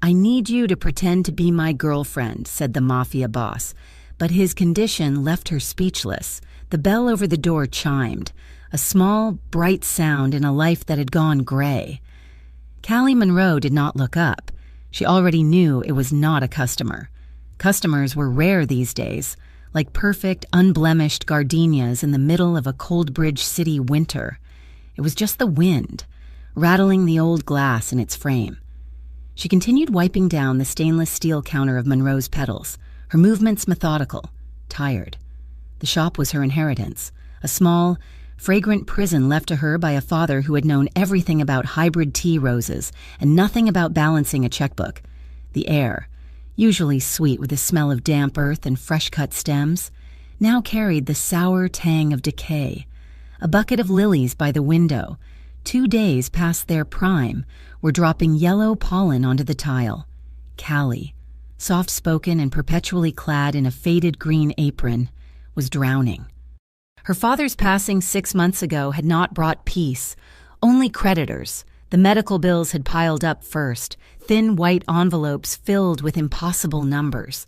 "I need you to pretend to be my girlfriend," said the Mafia boss. But his condition left her speechless. The bell over the door chimed, a small, bright sound in a life that had gone gray. Callie Monroe did not look up. She already knew it was not a customer. Customers were rare these days, like perfect, unblemished gardenias in the middle of a Coldbridge City winter. It was just the wind, rattling the old glass in its frame. She continued wiping down the stainless steel counter of Monroe's petals, her movements methodical, tired. The shop was her inheritance, a small, fragrant prison left to her by a father who had known everything about hybrid tea roses and nothing about balancing a checkbook. The air, usually sweet with the smell of damp earth and fresh-cut stems, now carried the sour tang of decay. A bucket of lilies by the window, 2 days past their prime, were dropping yellow pollen onto the tile. Callie, soft-spoken and perpetually clad in a faded green apron, was drowning. Her father's passing 6 months ago had not brought peace, only creditors. The medical bills had piled up first, thin white envelopes filled with impossible numbers.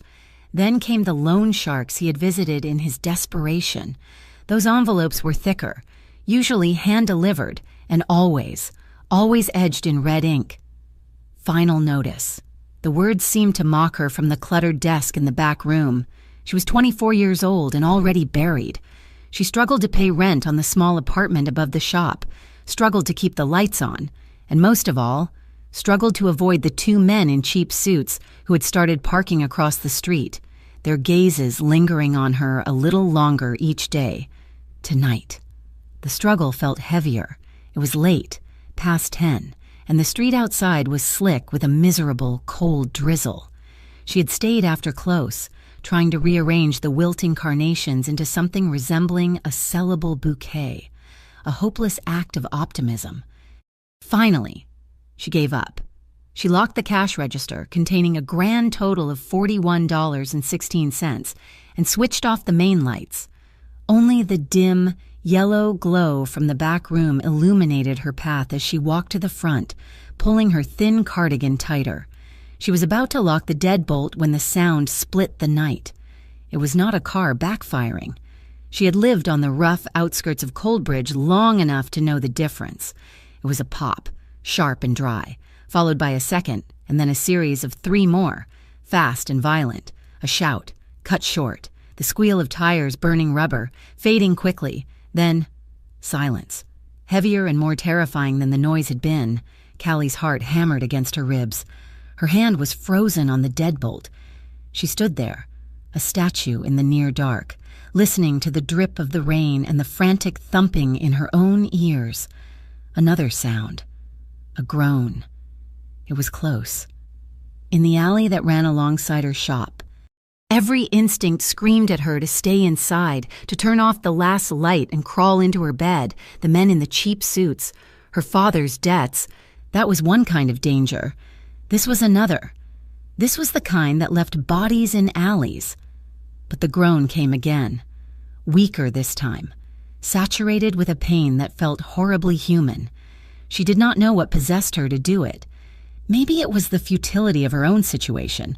Then came the loan sharks he had visited in his desperation. Those envelopes were thicker, usually hand-delivered, and always edged in red ink. Final notice. The words seemed to mock her from the cluttered desk in the back room. She was 24 years old and already buried. She struggled to pay rent on the small apartment above the shop, struggled to keep the lights on, and most of all, struggled to avoid the 2 men in cheap suits who had started parking across the street, their gazes lingering on her a little longer each day. Tonight. The struggle felt heavier. It was late, past 10, and the street outside was slick with a miserable, cold drizzle. She had stayed after close, trying to rearrange the wilting carnations into something resembling a sellable bouquet, a hopeless act of optimism. Finally, she gave up. She locked the cash register, containing a grand total of $41.16, and switched off the main lights. Only the dim, yellow glow from the back room illuminated her path as she walked to the front, pulling her thin cardigan tighter. She was about to lock the deadbolt when the sound split the night. It was not a car backfiring. She had lived on the rough outskirts of Coldbridge long enough to know the difference. It was a pop, sharp and dry, followed by a second, and then a series of 3 more, fast and violent, a shout, cut short, the squeal of tires burning rubber, fading quickly, then silence. Heavier and more terrifying than the noise had been, Callie's heart hammered against her ribs. Her hand was frozen on the deadbolt. She stood there, a statue in the near dark, listening to the drip of the rain and the frantic thumping in her own ears. Another sound. A groan. It was close. In the alley that ran alongside her shop. Every instinct screamed at her to stay inside, to turn off the last light and crawl into her bed, the men in the cheap suits, her father's debts. That was one kind of danger. This was another. This was the kind that left bodies in alleys. But the groan came again, weaker this time, saturated with a pain that felt horribly human. She did not know what possessed her to do it. Maybe it was the futility of her own situation.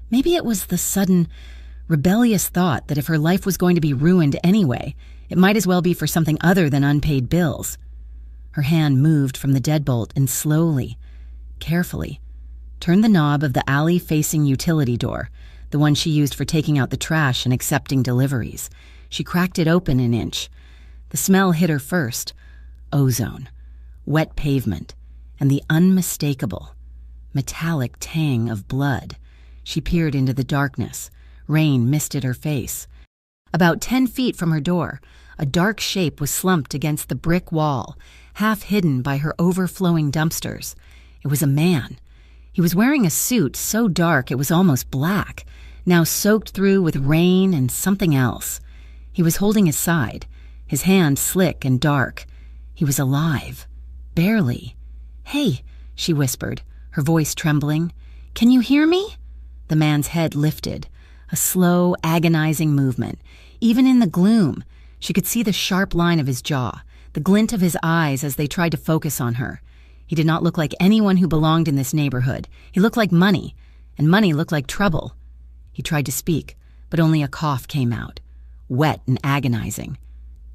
Maybe it was the sudden, rebellious thought that if her life was going to be ruined anyway, it might as well be for something other than unpaid bills. Her hand moved from the deadbolt and slowly, carefully, turned the knob of the alley-facing utility door, the one she used for taking out the trash and accepting deliveries. She cracked it open an inch. The smell hit her first. Ozone, wet pavement, and the unmistakable, metallic tang of blood. She peered into the darkness. Rain misted her face. About 10 feet from her door, a dark shape was slumped against the brick wall, half hidden by her overflowing dumpsters. It was a man. He was wearing a suit so dark it was almost black, now soaked through with rain and something else. He was holding his side, his hand slick and dark. He was alive. Barely. "Hey," she whispered, her voice trembling. "Can you hear me?" The man's head lifted, a slow, agonizing movement. Even in the gloom, she could see the sharp line of his jaw, the glint of his eyes as they tried to focus on her. He did not look like anyone who belonged in this neighborhood. He looked like money, and money looked like trouble. He tried to speak, but only a cough came out, wet and agonizing.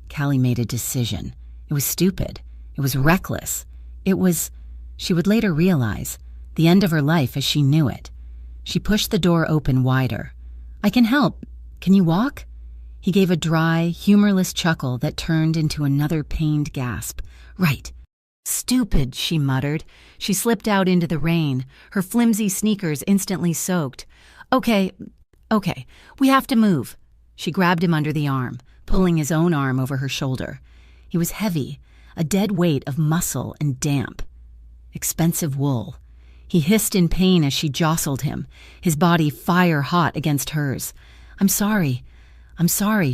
Callie made a decision. It was stupid. It was reckless. It was, she would later realize, the end of her life as she knew it. She pushed the door open wider. "I can help. Can you walk?" He gave a dry, humorless chuckle that turned into another pained gasp. "Right." "Stupid," she muttered. She slipped out into the rain, her flimsy sneakers instantly soaked. Okay, we have to move." She grabbed him under the arm, pulling his own arm over her shoulder. He was heavy, a dead weight of muscle and damp. Expensive wool. He hissed in pain as she jostled him, his body fire-hot against hers. I'm sorry,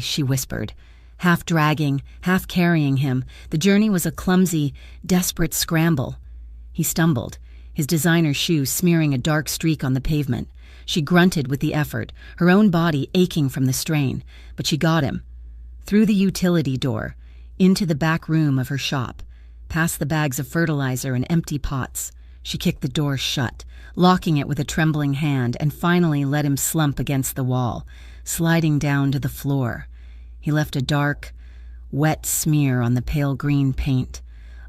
she whispered. Half dragging, half carrying him, the journey was a clumsy, desperate scramble. He stumbled, his designer shoe smearing a dark streak on the pavement. She grunted with the effort, her own body aching from the strain, but she got him. Through the utility door, into the back room of her shop, past the bags of fertilizer and empty pots. She kicked the door shut, locking it with a trembling hand, and finally let him slump against the wall, sliding down to the floor. He left a dark, wet smear on the pale green paint.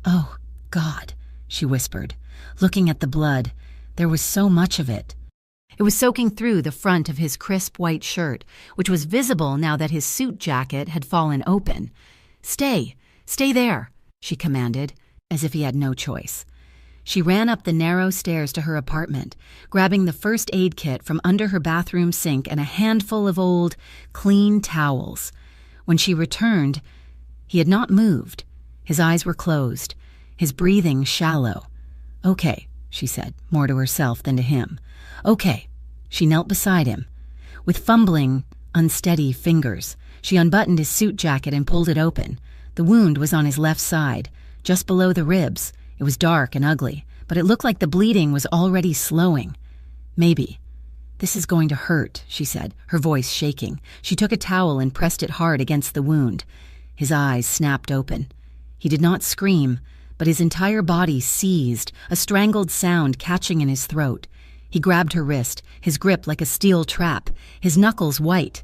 "Oh, God," she whispered, looking at the blood. There was so much of it. It was soaking through the front of his crisp white shirt, which was visible now that his suit jacket had fallen open. Stay there," she commanded, as if he had no choice. She ran up the narrow stairs to her apartment, grabbing the first aid kit from under her bathroom sink and a handful of old, clean towels. When she returned, he had not moved. His eyes were closed, his breathing shallow. "Okay," she said, more to herself than to him. "Okay." She knelt beside him. With fumbling, unsteady fingers, she unbuttoned his suit jacket and pulled it open. The wound was on his left side, just below the ribs. It was dark and ugly, but it looked like the bleeding was already slowing. "Maybe. This is going to hurt," she said, her voice shaking. She took a towel and pressed it hard against the wound. His eyes snapped open. He did not scream, but his entire body seized, a strangled sound catching in his throat. He grabbed her wrist, his grip like a steel trap, his knuckles white.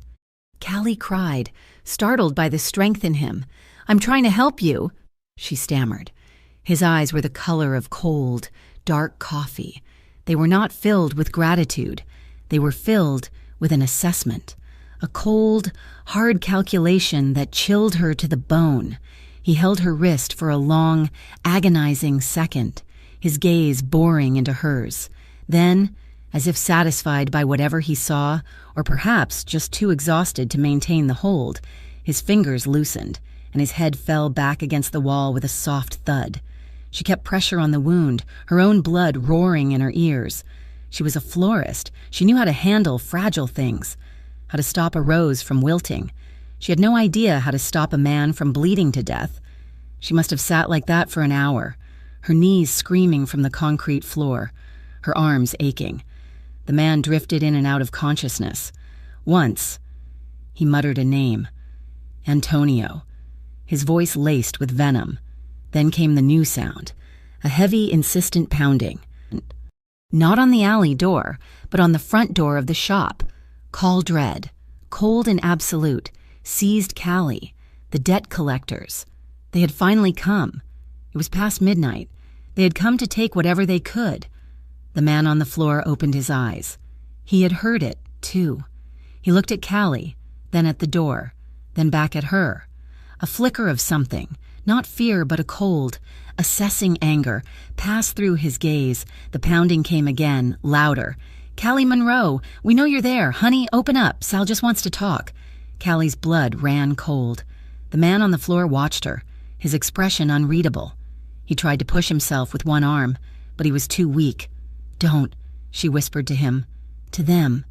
Callie cried, startled by the strength in him. "I'm trying to help you," she stammered. His eyes were the color of cold, dark coffee. They were not filled with gratitude. They were filled with an assessment, a cold, hard calculation that chilled her to the bone. He held her wrist for a long, agonizing second, his gaze boring into hers. Then, as if satisfied by whatever he saw, or perhaps just too exhausted to maintain the hold, his fingers loosened, and his head fell back against the wall with a soft thud. She kept pressure on the wound, her own blood roaring in her ears. She was a florist. She knew how to handle fragile things, how to stop a rose from wilting. She had no idea how to stop a man from bleeding to death. She must have sat like that for an hour, her knees screaming from the concrete floor, her arms aching. The man drifted in and out of consciousness. Once, he muttered a name. Antonio. His voice laced with venom. Then came the new sound, a heavy, insistent pounding. Not on the alley door, but on the front door of the shop. Call dread, cold and absolute, seized Callie, the debt collectors. They had finally come. It was past midnight. They had come to take whatever they could. The man on the floor opened his eyes. He had heard it, too. He looked at Callie, then at the door, then back at her. A flicker of something, not fear but a cold, assessing anger, passed through his gaze. The pounding came again, louder. "Callie Monroe, we know you're there. Honey, open up. Sal just wants to talk." Callie's blood ran cold. The man on the floor watched her, his expression unreadable. He tried to push himself with one arm, but he was too weak. "Don't," she whispered to him. To them.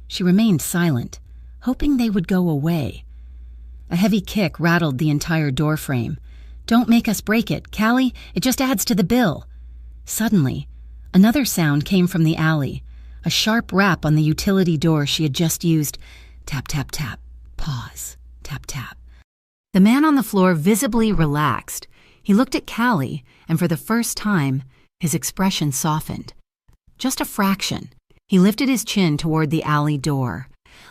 She remained silent, hoping they would go away. A heavy kick rattled the entire doorframe. "Don't make us break it, Callie. It just adds to the bill." Suddenly, another sound came from the alley, a sharp rap on the utility door she had just used. Tap, tap, tap. Pause. Tap, tap. The man on the floor visibly relaxed. He looked at Callie, and for the first time, His expression softened. Just a fraction. He lifted his chin toward the alley door.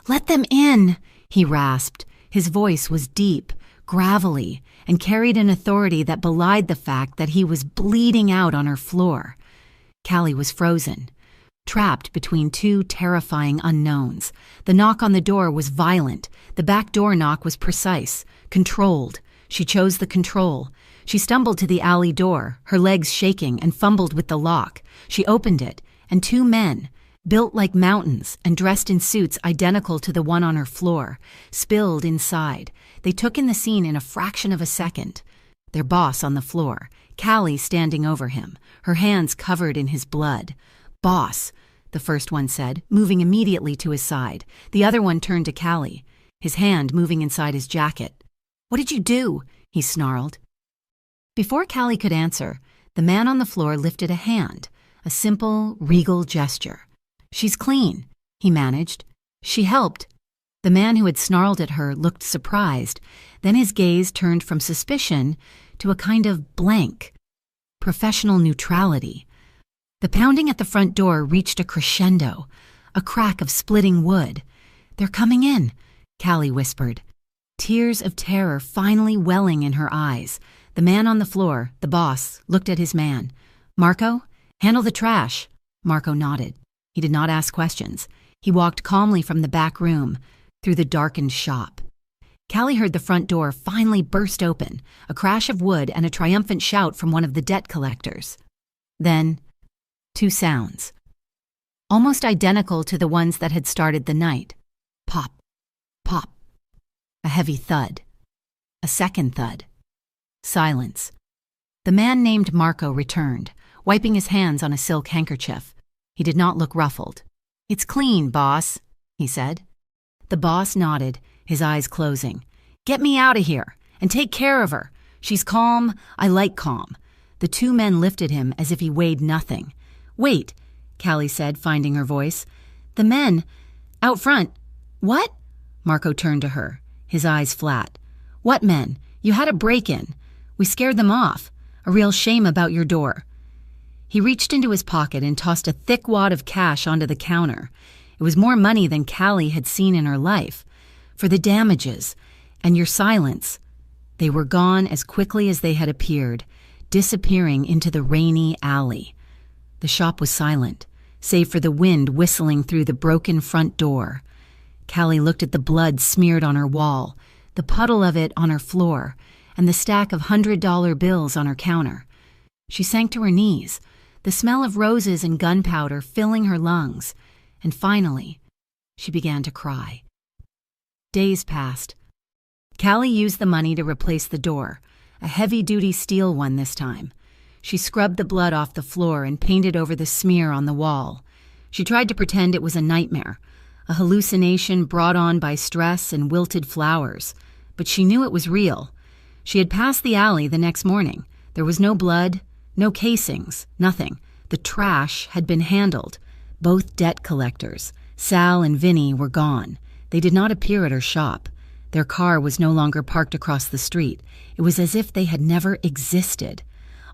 "Let them in," he rasped. His voice was deep, gravelly, and carried an authority that belied the fact that he was bleeding out on her floor. Callie was frozen, trapped between two terrifying unknowns. The knock on the door was violent. The back door knock was precise, controlled. She chose the control. She stumbled to the alley door, her legs shaking, and fumbled with the lock. She opened it, and two men, built like mountains and dressed in suits identical to the one on her floor, spilled inside. They took in the scene in a fraction of a second. Their boss on the floor, Callie standing over him, her hands covered in his blood. "Boss," the first one said, moving immediately to his side. The other one turned to Callie, his hand moving inside his jacket. "What did you do?" he snarled. Before Callie could answer, the man on the floor lifted a hand, a simple, regal gesture. "She's clean," he managed. "She helped." The man who had snarled at her looked surprised. Then his gaze turned from suspicion to a kind of blank, professional neutrality. The pounding at the front door reached a crescendo, a crack of splitting wood. "They're coming in," Callie whispered, tears of terror finally welling in her eyes. The man on the floor, the boss, looked at his man. "Marco, handle the trash." Marco nodded. He did not ask questions. He walked calmly from the back room, through the darkened shop. Callie heard the front door finally burst open, a crash of wood and a triumphant shout from one of the debt collectors. Then, two sounds, almost identical to the ones that had started the night. Pop, pop. A heavy thud. A second thud. Silence. The man named Marco returned, wiping his hands on a silk handkerchief. He did not look ruffled. "It's clean, boss," he said. The boss nodded, his eyes closing. "Get me out of here, and take care of her. She's calm. I like calm." The two men lifted him as if he weighed nothing. "Wait," Callie said, finding her voice. "The men, out front." "What?" Marco turned to her, his eyes flat. "What men? You had a break-in. We scared them off. A real shame about your door." He reached into his pocket and tossed a thick wad of cash onto the counter. It was more money than Callie had seen in her life. "For the damages, and your silence." They were gone as quickly as they had appeared, disappearing into the rainy alley. The shop was silent, save for the wind whistling through the broken front door. Callie looked at the blood smeared on her wall, the puddle of it on her floor, and the stack of $100 bills on her counter. She sank to her knees, the smell of roses and gunpowder filling her lungs, and finally, she began to cry. Days passed. Callie used the money to replace the door, a heavy-duty steel one this time. She scrubbed the blood off the floor and painted over the smear on the wall. She tried to pretend it was a nightmare, a hallucination brought on by stress and wilted flowers, but she knew it was real. She had passed the alley the next morning. There was no blood, no casings, nothing. The trash had been handled. Both debt collectors, Sal and Vinny, were gone. They did not appear at her shop. Their car was no longer parked across the street. It was as if they had never existed.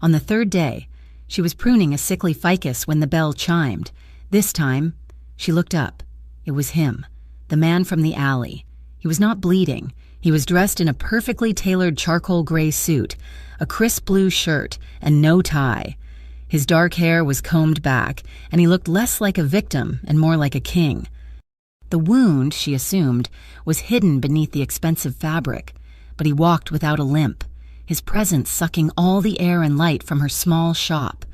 On the third day, she was pruning a sickly ficus when the bell chimed. This time, she looked up. It was him, the man from the alley. He was not bleeding. He was dressed in a perfectly tailored charcoal gray suit, a crisp blue shirt, and no tie. His dark hair was combed back, and he looked less like a victim and more like a king. The wound, she assumed, was hidden beneath the expensive fabric, but he walked without a limp, his presence sucking all the air and light from her small shop.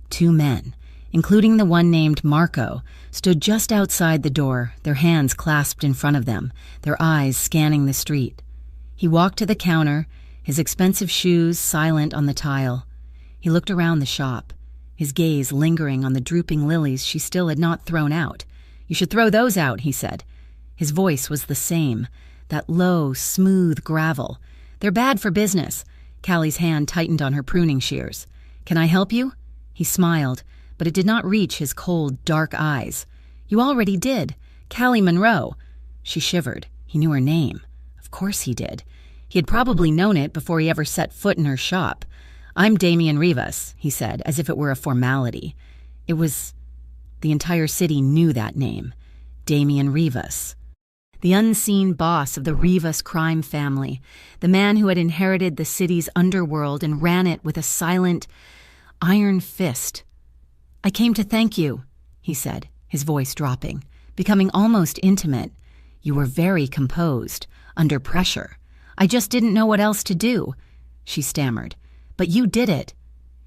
Two men, including the one named Marco, stood just outside the door, their hands clasped in front of them, their eyes scanning the street. He walked to the counter, his expensive shoes silent on the tile. He looked around the shop, his gaze lingering on the drooping lilies she still had not thrown out. "You should throw those out," he said. His voice was the same, that low, smooth gravel. "They're bad for business." Callie's hand tightened on her pruning shears. "Can I help you?" He smiled, but it did not reach his cold, dark eyes. "You already did. Callie Monroe." She shivered. He knew her name. Of course he did. He had probably known it before he ever set foot in her shop. "I'm Damian Rivas," he said, as if it were a formality. The entire city knew that name. Damian Rivas. The unseen boss of the Rivas crime family, the man who had inherited the city's underworld and ran it with a silent, iron fist. "I came to thank you," he said, his voice dropping, becoming almost intimate. "You were very composed, under pressure. I just didn't know what else to do," she stammered. "But you did it."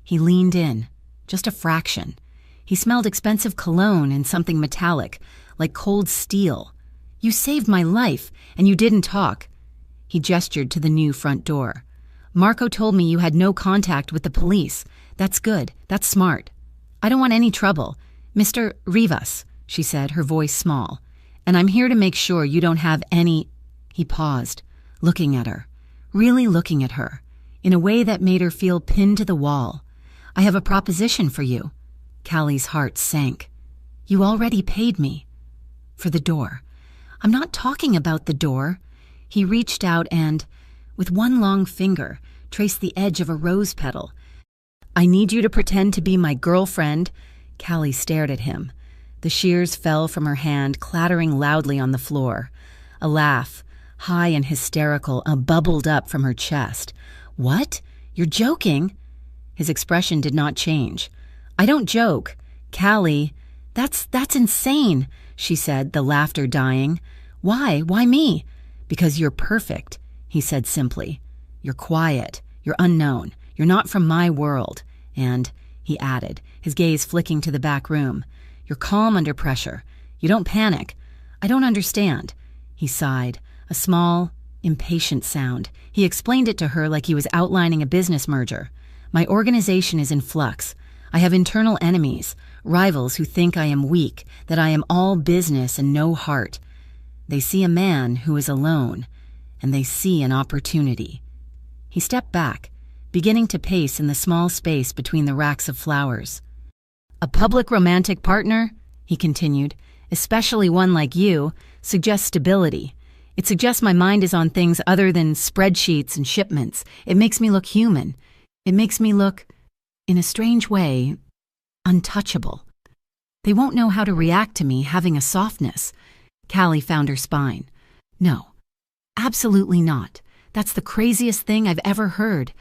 He leaned in, just a fraction. He smelled expensive cologne and something metallic, like cold steel. "You saved my life, and you didn't talk." He gestured to the new front door. "Marco told me you had no contact with the police. That's good. That's smart. I don't want any trouble. Mr. Rivas," she said, her voice small. "And I'm here to make sure you don't have any—" He paused, looking at her, really looking at her, in a way that made her feel pinned to the wall. "I have a proposition for you." Callie's heart sank. "You already paid me." "For the door." "I'm not talking about the door." He reached out and, with one long finger, traced the edge of a rose petal. "I need you to pretend to be my girlfriend." Callie stared at him. The shears fell from her hand, clattering loudly on the floor. A laugh, high and hysterical, bubbled up from her chest. "What? You're joking?" His expression did not change. "I don't joke. Callie, that's insane," she said, the laughter dying. "Why? Why me?" "Because you're perfect," he said simply. "You're quiet. You're unknown. You're not from my world. And," he added, his gaze flicking to the back room, "you're calm under pressure. You don't panic. I don't understand." He sighed, a small, impatient sound. He explained it to her like he was outlining a business merger. "My organization is in flux. I have internal enemies, rivals who think I am weak, that I am all business and no heart. They see a man who is alone, and they see an opportunity." He stepped back, beginning to pace in the small space between the racks of flowers. "A public romantic partner," he continued, "especially one like you, suggests stability. It suggests my mind is on things other than spreadsheets and shipments. It makes me look human. It makes me look, in a strange way, untouchable. They won't know how to react to me having a softness." Callie found her spine. "No, absolutely not. That's the craziest thing I've ever heard.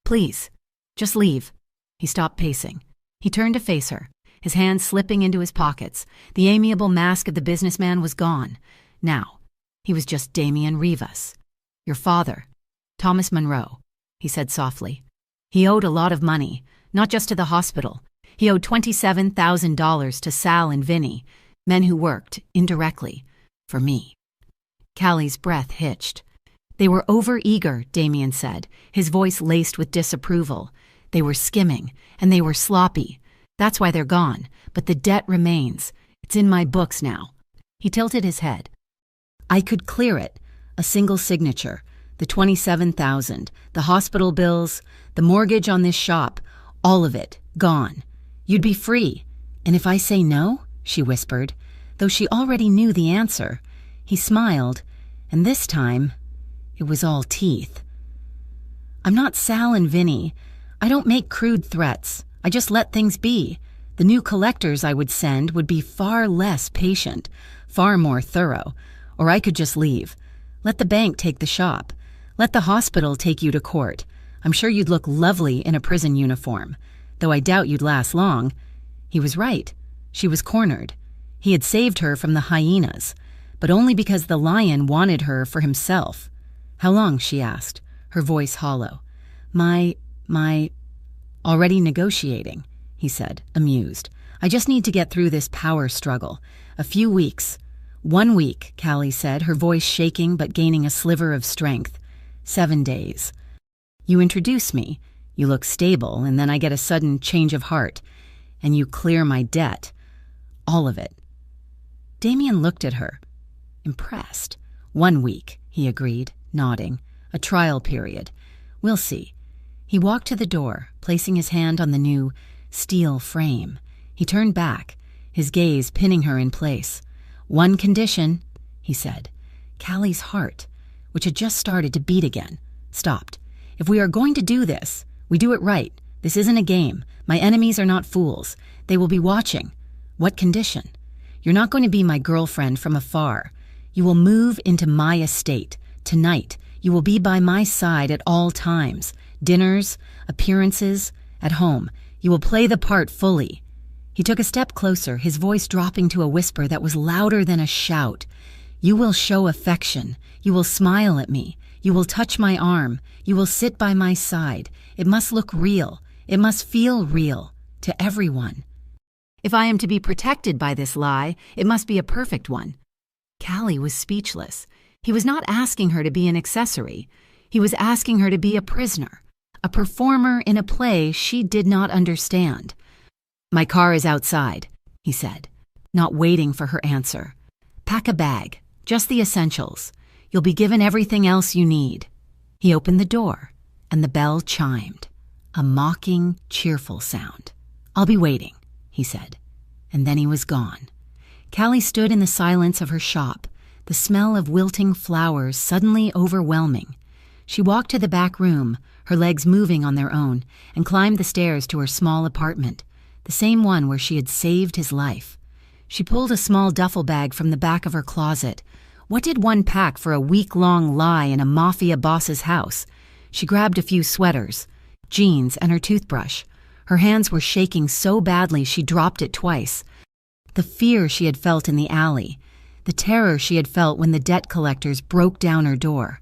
Please, just leave." He stopped pacing. He turned to face her, his hands slipping into his pockets. The amiable mask of the businessman was gone. Now, he was just Damian Rivas. "Your father, Thomas Monroe," he said softly. "He owed a lot of money, not just to the hospital. He owed $27,000 to Sal and Vinny, men who worked, indirectly, for me." Callie's breath hitched. "They were over-eager," Damian said, his voice laced with disapproval. "They were skimming, and they were sloppy. That's why they're gone, but the debt remains. It's in my books now." He tilted his head. "I could clear it. A single signature. The $27,000, the hospital bills, the mortgage on this shop, all of it, gone. You'd be free. And if I say no?" she whispered, though she already knew the answer. He smiled, and this time, it was all teeth. "I'm not Sal and Vinny. I don't make crude threats. I just let things be. The new collectors I would send would be far less patient, far more thorough. Or I could just leave. Let the bank take the shop. Let the hospital take you to court. I'm sure you'd look lovely in a prison uniform, though I doubt you'd last long." He was right. She was cornered. He had saved her from the hyenas, but only because the lion wanted her for himself. "How long?" she asked, her voice hollow. My, already negotiating," he said, amused. "I just need to get through this power struggle. A few weeks." "1 week," Callie said, her voice shaking but gaining a sliver of strength. 7 days. "You introduce me, you look stable, and then I get a sudden change of heart, and you clear my debt. All of it." Damian looked at her, impressed. 1 week, he agreed, nodding. "A trial period. We'll see." He walked to the door, placing his hand on the new steel frame. He turned back, his gaze pinning her in place. "One condition," he said. Callie's heart, which had just started to beat again, stopped. "If we are going to do this, we do it right. This isn't a game. My enemies are not fools. They will be watching. What condition? You're not going to be my girlfriend from afar. You will move into my estate. Tonight, you will be by my side at all times. Dinners, appearances, at home. You will play the part fully." He took a step closer, his voice dropping to a whisper that was louder than a shout. "You will show affection. You will smile at me. You will touch my arm. You will sit by my side. It must look real. It must feel real. To everyone. If I am to be protected by this lie, it must be a perfect one." Callie was speechless. He was not asking her to be an accessory. He was asking her to be a prisoner, a performer in a play she did not understand. "My car is outside," he said, not waiting for her answer. "Pack a bag, just the essentials. You'll be given everything else you need." He opened the door, and the bell chimed, a mocking, cheerful sound. "I'll be waiting," he said, and then he was gone. Callie stood in the silence of her shop, the smell of wilting flowers suddenly overwhelming. She walked to the back room, her legs moving on their own, and climbed the stairs to her small apartment, the same one where she had saved his life. She pulled a small duffel bag from the back of her closet. What did one pack for a week-long lie in a Mafia boss's house? She grabbed a few sweaters, jeans, and her toothbrush. Her hands were shaking so badly she dropped it twice. The fear she had felt in the alley, the terror she had felt when the debt collectors broke down her door,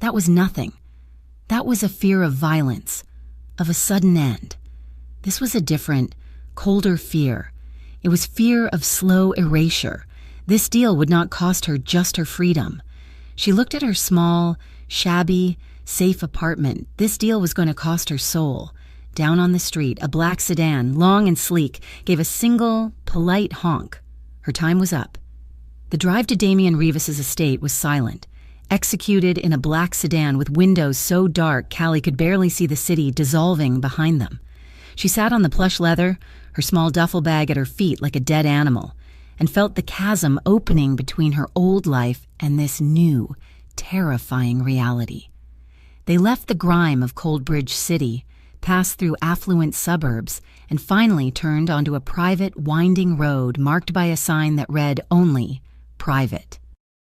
that was nothing. That was a fear of violence, of a sudden end. This was a different, colder fear. It was fear of slow erasure. This deal would not cost her just her freedom. She looked at her small, shabby, safe apartment. This deal was going to cost her soul. Down on the street, a black sedan, long and sleek, gave a single, polite honk. Her time was up. The drive to Damian Rivas's estate was silent, executed in a black sedan with windows so dark Callie could barely see the city dissolving behind them. She sat on the plush leather, her small duffel bag at her feet like a dead animal, and felt the chasm opening between her old life and this new, terrifying reality. They left the grime of Coldbridge City, passed through affluent suburbs, and finally turned onto a private, winding road marked by a sign that read only, "Private."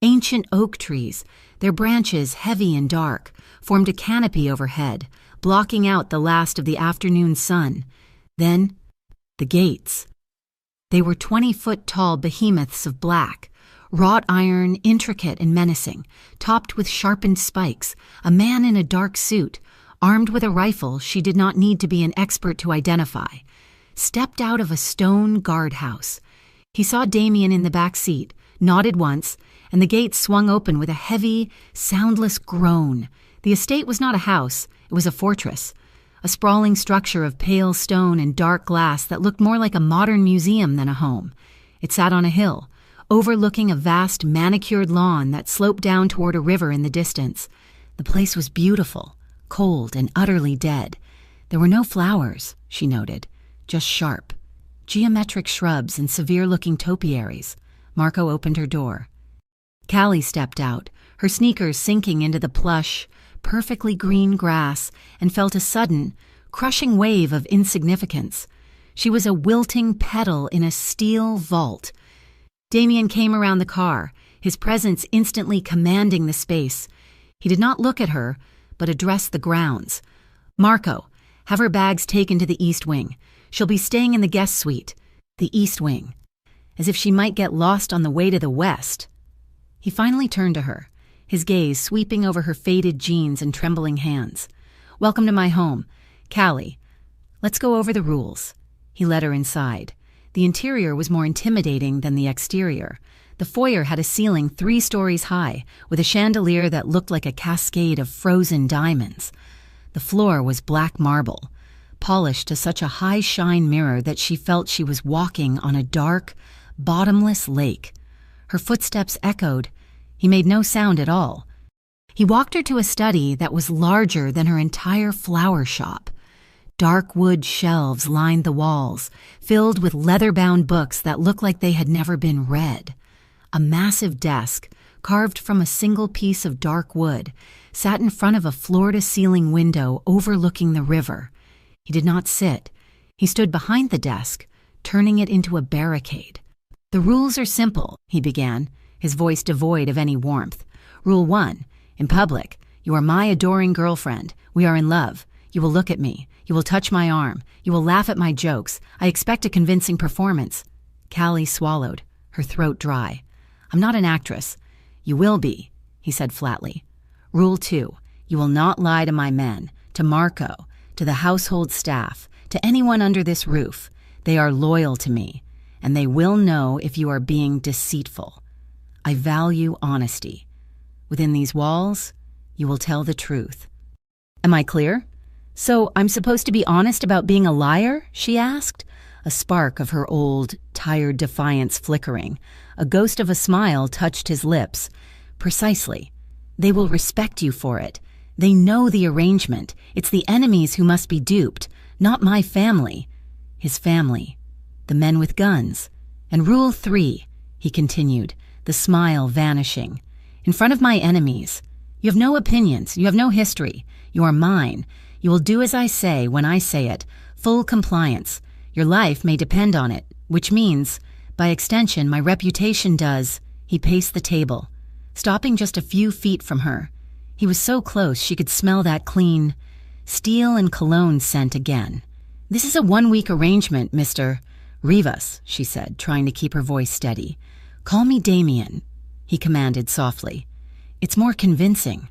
Ancient oak trees, their branches heavy and dark, formed a canopy overhead, blocking out the last of the afternoon sun. Then, the gates. They were 20-foot-tall behemoths of black, wrought iron, intricate and menacing, topped with sharpened spikes. A man in a dark suit, armed with a rifle she did not need to be an expert to identify, stepped out of a stone guardhouse. He saw Damian in the back seat, nodded once, and the gate swung open with a heavy, soundless groan. The estate was not a house, it was a fortress, a sprawling structure of pale stone and dark glass that looked more like a modern museum than a home. It sat on a hill, overlooking a vast manicured lawn that sloped down toward a river in the distance. The place was beautiful, cold and utterly dead. There were no flowers, she noted, just sharp, geometric shrubs and severe-looking topiaries. Marco opened her door. Callie stepped out, her sneakers sinking into the plush, perfectly green grass, and felt a sudden, crushing wave of insignificance. She was a wilting petal in a steel vault. Damian came around the car, his presence instantly commanding the space. He did not look at her, but addressed the grounds. "Marco, have her bags taken to the East Wing. She'll be staying in the guest suite." The East Wing. As if she might get lost on the way to the West. He finally turned to her, his gaze sweeping over her faded jeans and trembling hands. "Welcome to my home. Callie, let's go over the rules." He led her inside. The interior was more intimidating than the exterior. The foyer had a ceiling 3 stories high, with a chandelier that looked like a cascade of frozen diamonds. The floor was black marble, polished to such a high-shine mirror that she felt she was walking on a dark, bottomless lake. Her footsteps echoed. He made no sound at all. He walked her to a study that was larger than her entire flower shop. Dark wood shelves lined the walls, filled with leather-bound books that looked like they had never been read. A massive desk, carved from a single piece of dark wood, sat in front of a floor-to-ceiling window overlooking the river. He did not sit. He stood behind the desk, turning it into a barricade. "The rules are simple," he began, his voice devoid of any warmth. "Rule 1. In public, you are my adoring girlfriend. We are in love. You will look at me. You will touch my arm. You will laugh at my jokes. I expect a convincing performance." Callie swallowed, her throat dry. "I'm not an actress." "You will be," he said flatly. "Rule 2. You will not lie to my men, to Marco, to the household staff, to anyone under this roof. They are loyal to me, and they will know if you are being deceitful. I value honesty. Within these walls, you will tell the truth." "Am I clear? So I'm supposed to be honest about being a liar?" she asked, a spark of her old, tired defiance flickering. A ghost of a smile touched his lips. "Precisely. They will respect you for it. They know the arrangement. It's the enemies who must be duped, not my family." His family. The men with guns. "And Rule 3, he continued, the smile vanishing. "In front of my enemies. You have no opinions. You have no history. You are mine. You will do as I say when I say it. Full compliance. Your life may depend on it, which means, by extension, my reputation does." He paced the table, stopping just a few feet from her. He was so close she could smell that clean steel and cologne scent again. "This is a 1-week arrangement, Mr. Rivas," she said, trying to keep her voice steady. "Call me Damien," he commanded softly. "It's more convincing."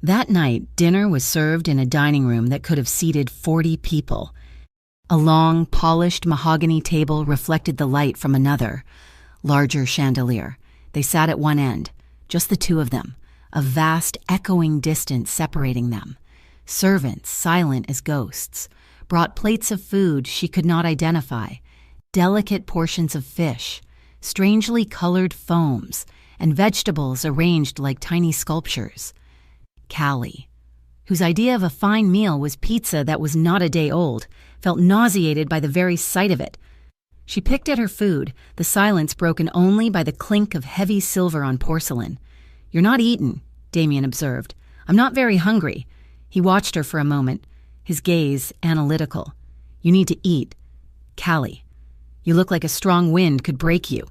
That night, dinner was served in a dining room that could have seated 40 people. A long, polished mahogany table reflected the light from another, larger chandelier. They sat at one end, just the two of them, a vast, echoing distance separating them. Servants, silent as ghosts, brought plates of food she could not identify, delicate portions of fish, strangely colored foams, and vegetables arranged like tiny sculptures. Callie, whose idea of a fine meal was pizza that was not a day old, felt nauseated by the very sight of it. She picked at her food, the silence broken only by the clink of heavy silver on porcelain. "You're not eaten," Damien observed. "I'm not very hungry." He watched her for a moment, his gaze analytical. "You need to eat. Callie, you look like a strong wind could break you."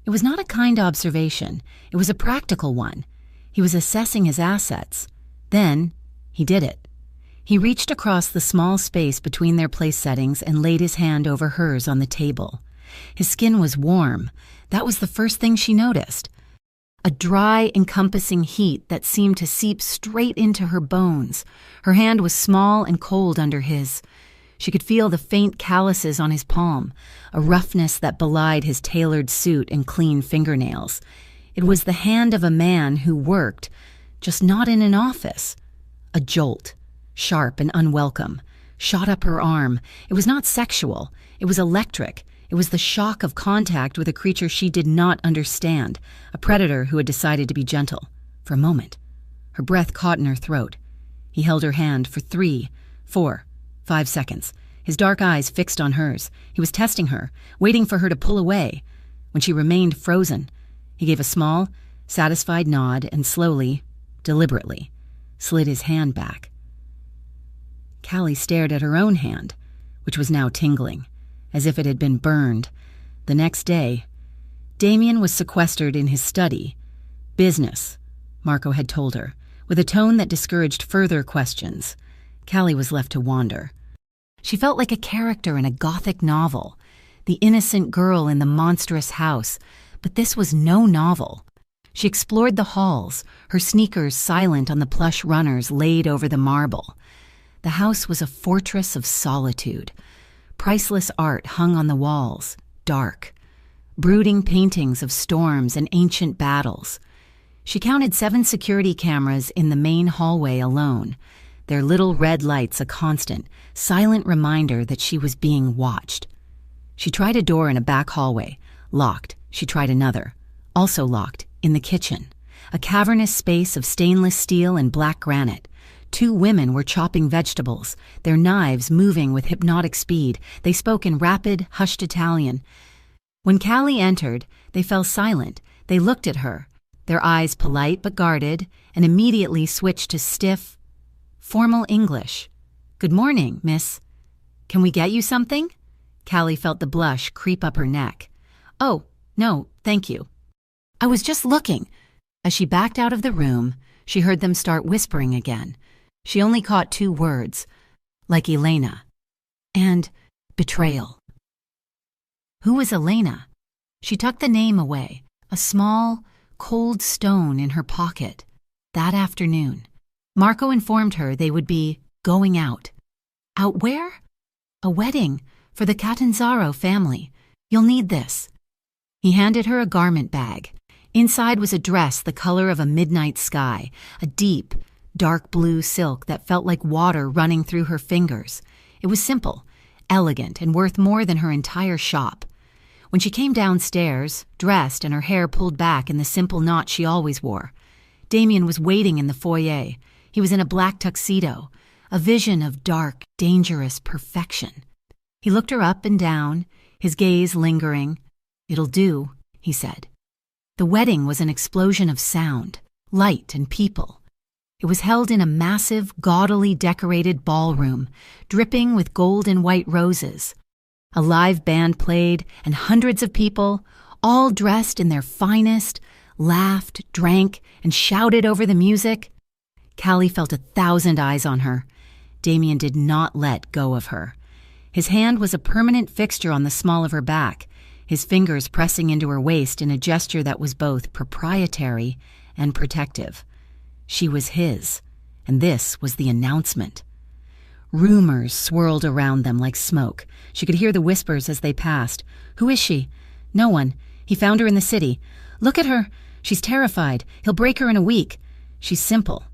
It was not a kind observation. It was a practical one. He was assessing his assets. Then, he did it. He reached across the small space between their place settings and laid his hand over hers on the table. His skin was warm. That was the first thing she noticed. A dry, encompassing heat that seemed to seep straight into her bones. Her hand was small and cold under his. She could feel the faint calluses on his palm, a roughness that belied his tailored suit and clean fingernails. It was the hand of a man who worked, just not in an office. A jolt, sharp and unwelcome, shot up her arm. It was not sexual. It was electric. It was the shock of contact with a creature she did not understand, a predator who had decided to be gentle. For a moment, her breath caught in her throat. He held her hand for 3, 4, 5 seconds, his dark eyes fixed on hers. He was testing her, waiting for her to pull away. When she remained frozen, he gave a small, satisfied nod and slowly, deliberately, slid his hand back. Callie stared at her own hand, which was now tingling, as if it had been burned. The next day, Damien was sequestered in his study. "Business," Marco had told her, with a tone that discouraged further questions. Callie was left to wander. She felt like a character in a Gothic novel, the innocent girl in the monstrous house, but this was no novel. She explored the halls, her sneakers silent on the plush runners laid over the marble. The house was a fortress of solitude. Priceless art hung on the walls, dark. Brooding paintings of storms and ancient battles. She counted 7 security cameras in the main hallway alone, their little red lights a constant, silent reminder that she was being watched. She tried a door in a back hallway, locked. She tried another, also locked, in the kitchen, a cavernous space of stainless steel and black granite. 2 women were chopping vegetables, their knives moving with hypnotic speed. They spoke in rapid, hushed Italian. When Callie entered, they fell silent. They looked at her, their eyes polite but guarded, and immediately switched to stiff, formal English. "Good morning, miss. Can we get you something?" Callie felt the blush creep up her neck. "Oh, no, thank you. I was just looking." As she backed out of the room, she heard them start whispering again. She only caught 2 words, like Elena, and betrayal. Who was Elena? She tucked the name away, a small, cold stone in her pocket. That afternoon, Marco informed her they would be going out. Out where? A wedding for the Catanzaro family. "You'll need this." He handed her a garment bag. Inside was a dress the color of a midnight sky, a deep, dark blue silk that felt like water running through her fingers. It was simple, elegant, and worth more than her entire shop. When she came downstairs, dressed and her hair pulled back in the simple knot she always wore, Damien was waiting in the foyer. He was in a black tuxedo, a vision of dark, dangerous perfection. He looked her up and down, his gaze lingering. "It'll do," he said. The wedding was an explosion of sound, light, and people. It was held in a massive, gaudily decorated ballroom, dripping with gold and white roses. A live band played, and hundreds of people, all dressed in their finest, laughed, drank, and shouted over the music. Callie felt 1,000 eyes on her. Damien did not let go of her. His hand was a permanent fixture on the small of her back, his fingers pressing into her waist in a gesture that was both proprietary and protective. She was his, and this was the announcement. Rumors swirled around them like smoke. She could hear the whispers as they passed. "Who is she?" "No one. He found her in the city. Look at her. She's terrified. He'll break her in a week. She's simple.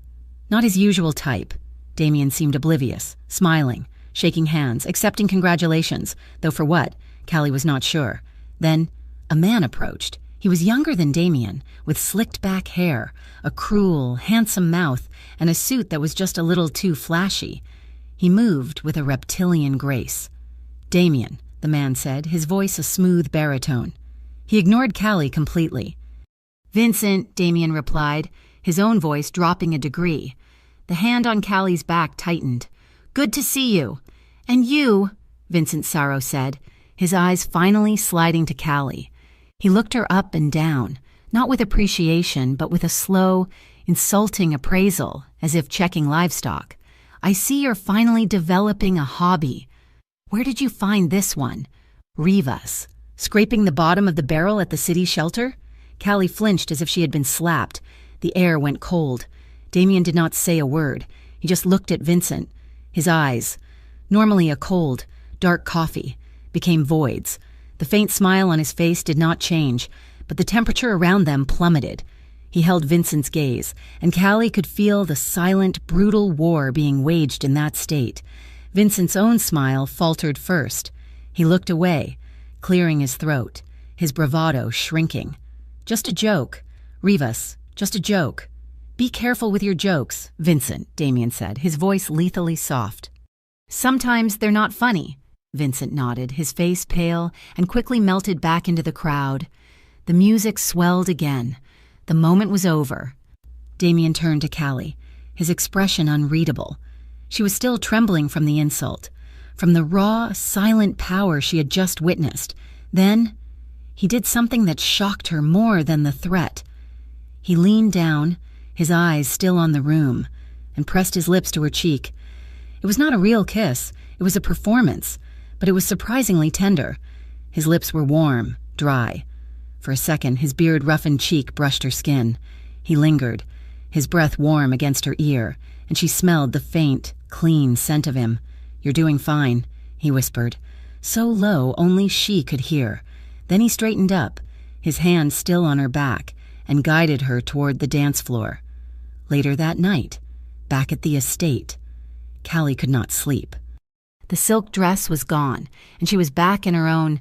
Not his usual type." Damien seemed oblivious, smiling, shaking hands, accepting congratulations, though for what, Callie was not sure. Then a man approached. He was younger than Damien, with slicked back hair, a cruel, handsome mouth, and a suit that was just a little too flashy. He moved with a reptilian grace. "Damien," the man said, his voice a smooth baritone. He ignored Callie completely. "Vincent," Damien replied, his own voice dropping a degree. The hand on Callie's back tightened. "Good to see you." "And you," Vincent Sarro said, his eyes finally sliding to Callie. He looked her up and down, not with appreciation, but with a slow, insulting appraisal, as if checking livestock. "I see you're finally developing a hobby. Where did you find this one?" "Rivas. Scraping the bottom of the barrel at the city shelter?" Callie flinched as if she had been slapped. The air went cold. Damien did not say a word. He just looked at Vincent. His eyes, normally a cold, dark coffee, became voids. The faint smile on his face did not change, but the temperature around them plummeted. He held Vincent's gaze, and Callie could feel the silent, brutal war being waged in that state. Vincent's own smile faltered first. He looked away, clearing his throat, his bravado shrinking. "Just a joke. Rivas, just a joke." "Be careful with your jokes, Vincent," Damien said, his voice lethally soft. "Sometimes they're not funny." Vincent nodded, his face pale, and quickly melted back into the crowd. The music swelled again. The moment was over. Damien turned to Callie, his expression unreadable. She was still trembling from the insult, from the raw, silent power she had just witnessed. Then, he did something that shocked her more than the threat. He leaned down, his eyes still on the room, and pressed his lips to her cheek. It was not a real kiss, it was a performance, but it was surprisingly tender. His lips were warm, dry. For a second, his beard-roughened cheek brushed her skin. He lingered, his breath warm against her ear, and she smelled the faint, clean scent of him. "You're doing fine," he whispered, so low only she could hear. Then he straightened up, his hand still on her back, and guided her toward the dance floor. Later that night, back at the estate, Callie could not sleep. The silk dress was gone, and she was back in her own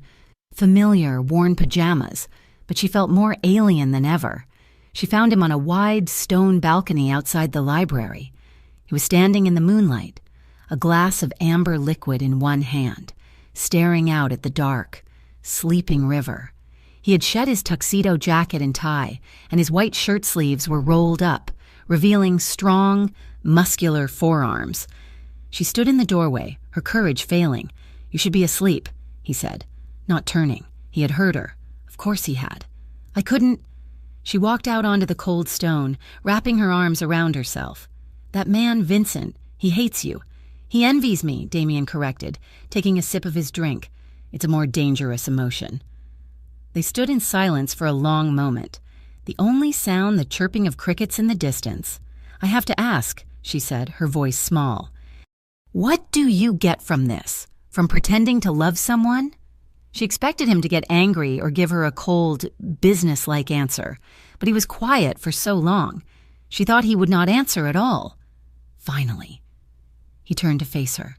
familiar, worn pajamas, but she felt more alien than ever. She found him on a wide stone balcony outside the library. He was standing in the moonlight, a glass of amber liquid in one hand, staring out at the dark, sleeping river. He had shed his tuxedo jacket and tie, and his white shirt sleeves were rolled up, revealing strong, muscular forearms. She stood in the doorway, her courage failing. "You should be asleep," he said, not turning. He had heard her. Of course he had. "I couldn't—" She walked out onto the cold stone, wrapping her arms around herself. "That man, Vincent, he hates you." "He envies me," Damien corrected, taking a sip of his drink. "It's a more dangerous emotion." They stood in silence for a long moment. The only sound the chirping of crickets in the distance. "I have to ask," she said, her voice small. "What do you get from this? From pretending to love someone?" She expected him to get angry or give her a cold, businesslike answer, but he was quiet for so long. She thought he would not answer at all. Finally, he turned to face her.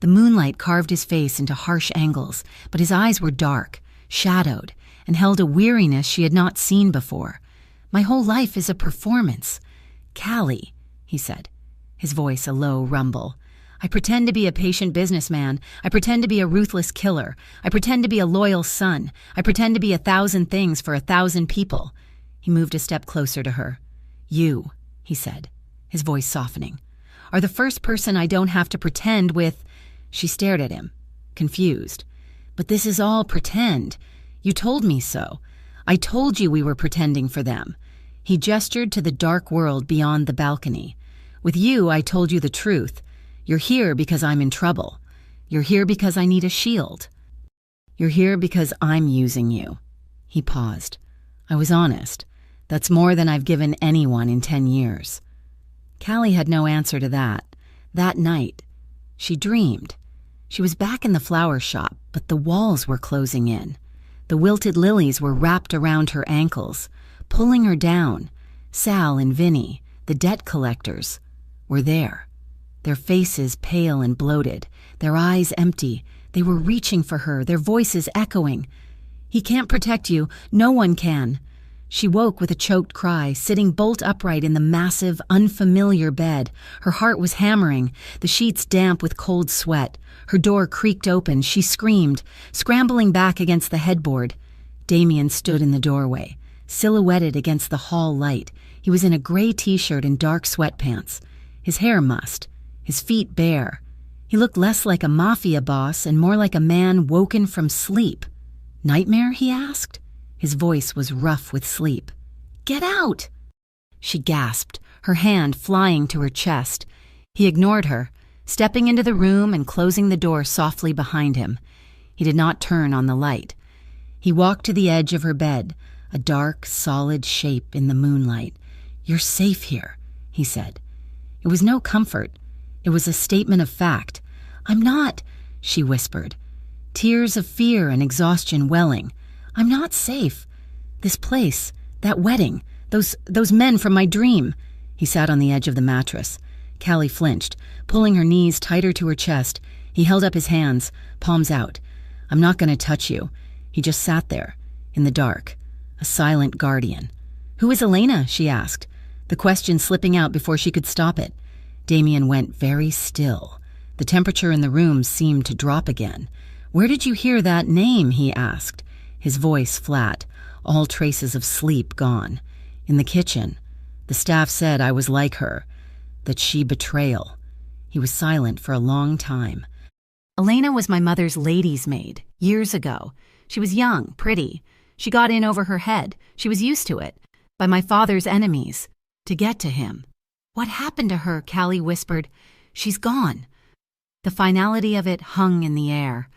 The moonlight carved his face into harsh angles, but his eyes were dark, shadowed, and held a weariness she had not seen before. "My whole life is a performance." "Callie," he said, his voice a low rumble. "I pretend to be a patient businessman. I pretend to be a ruthless killer. I pretend to be a loyal son. I pretend to be 1,000 things for 1,000 people." He moved a step closer to her. "You," he said, his voice softening, "are the first person I don't have to pretend with." She stared at him, confused. "But this is all pretend. You told me so. I told you we were pretending for them." He gestured to the dark world beyond the balcony. "With you, I told you the truth. You're here because I'm in trouble. You're here because I need a shield. You're here because I'm using you." He paused. "I was honest. That's more than I've given anyone in 10 years. Callie had no answer to that. That night, she dreamed. She was back in the flower shop, but the walls were closing in. The wilted lilies were wrapped around her ankles, pulling her down. Sal and Vinny, the debt collectors, were there. Their faces pale and bloated, their eyes empty. They were reaching for her, their voices echoing. "He can't protect you. No one can." She woke with a choked cry, sitting bolt upright in the massive, unfamiliar bed. Her heart was hammering, the sheets damp with cold sweat. Her door creaked open. She screamed, scrambling back against the headboard. Damien stood in the doorway, silhouetted against the hall light. He was in a gray t-shirt and dark sweatpants, his hair mussed, his feet bare. He looked less like a mafia boss and more like a man woken from sleep. "Nightmare?" he asked. His voice was rough with sleep. "Get out!" She gasped, her hand flying to her chest. He ignored her, stepping into the room and closing the door softly behind him. He did not turn on the light. He walked to the edge of her bed, a dark, solid shape in the moonlight. "You're safe here," he said. It was no comfort. It was a statement of fact. "I'm not," she whispered, tears of fear and exhaustion welling. "I'm not safe. This place, that wedding, those men from my dream." He sat on the edge of the mattress. Callie flinched, pulling her knees tighter to her chest. He held up his hands, palms out. "I'm not going to touch you." He just sat there, in the dark, a silent guardian. "Who is Elena?" she asked, the question slipping out before she could stop it. Damien went very still. The temperature in the room seemed to drop again. "Where did you hear that name?" he asked, his voice flat, all traces of sleep gone. "In the kitchen. The staff said I was like her, that she betrayal." He was silent for a long time. "Elena was my mother's lady's maid, years ago. She was young, pretty. She got in over her head. She was used to it. By my father's enemies. To get to him." "What happened to her?" Callie whispered. "She's gone." The finality of it hung in the air.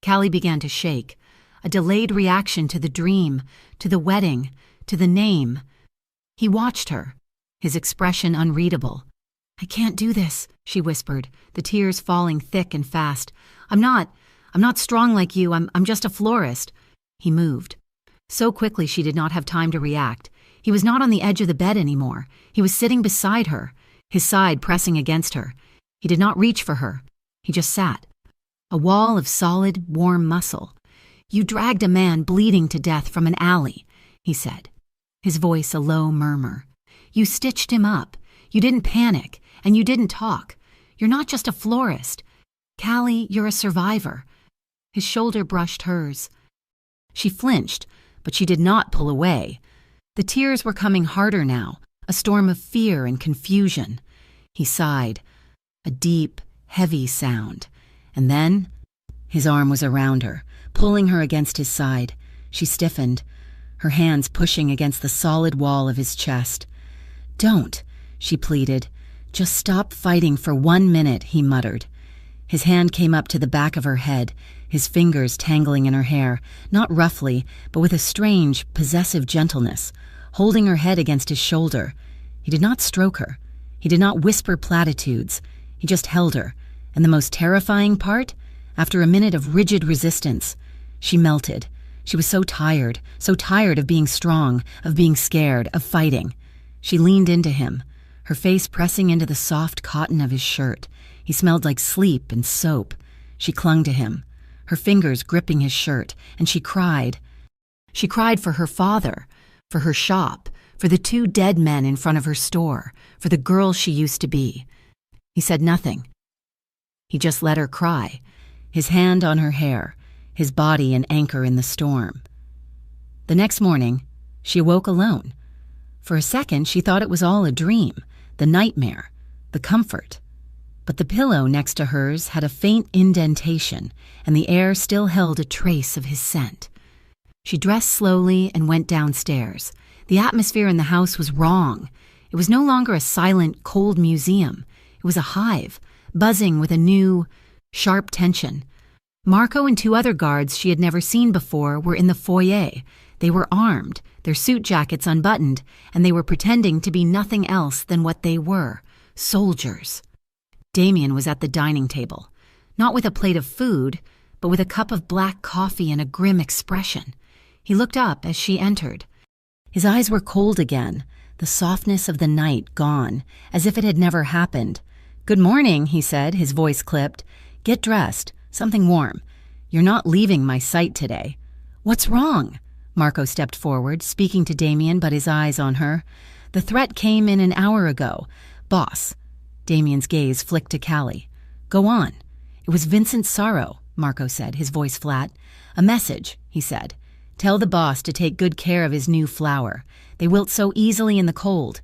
Callie began to shake, a delayed reaction to the dream, to the wedding, to the name. He watched her, his expression unreadable. "I can't do this," she whispered, the tears falling thick and fast. I'm not strong like you. I'm just a florist." He moved. So quickly she did not have time to react. He was not on the edge of the bed anymore. He was sitting beside her, his side pressing against her. He did not reach for her. He just sat. A wall of solid, warm muscle. "You dragged a man bleeding to death from an alley," he said, his voice a low murmur. "You stitched him up. You didn't panic, and you didn't talk. You're not just a florist. Callie, you're a survivor." His shoulder brushed hers. She flinched, but she did not pull away. The tears were coming harder now, a storm of fear and confusion. He sighed. a deep, heavy sound. And then his arm was around her, pulling her against his side. She stiffened, her hands pushing against the solid wall of his chest. "Don't," she pleaded. "Just stop fighting for 1 minute," he muttered. His hand came up to the back of her head, his fingers tangling in her hair, not roughly, but with a strange, possessive gentleness, holding her head against his shoulder. He did not stroke her. He did not whisper platitudes. He just held her. And the most terrifying part? After a minute of rigid resistance, she melted. She was so tired of being strong, of being scared, of fighting. She leaned into him, her face pressing into the soft cotton of his shirt. He smelled like sleep and soap. She clung to him, her fingers gripping his shirt, and she cried. She cried for her father, for her shop, for the 2 dead men in front of her store, for the girl she used to be. He said nothing. He just let her cry, his hand on her hair, his body an anchor in the storm. The next morning, she awoke alone. For a second, she thought it was all a dream, the nightmare, the comfort. But the pillow next to hers had a faint indentation, and the air still held a trace of his scent. She dressed slowly and went downstairs. The atmosphere in the house was wrong. It was no longer a silent, cold museum. It was a hive, buzzing with a new, sharp tension. Marco and 2 other guards she had never seen before were in the foyer. They were armed, their suit jackets unbuttoned, and they were pretending to be nothing else than what they were, soldiers. Damien was at the dining table, not with a plate of food, but with a cup of black coffee and a grim expression. He looked up as she entered. His eyes were cold again, the softness of the night gone, as if it had never happened. "Good morning," he said, his voice clipped. "Get dressed, something warm. You're not leaving my sight today." "What's wrong?" Marco stepped forward, speaking to Damien but his eyes on her. "The threat came in an hour ago. Boss." Damien's gaze flicked to Callie. "Go on." "It was Vincent Sorrow," Marco said, his voice flat. "A message," he said. "Tell the boss to take good care of his new flower. They wilt so easily in the cold."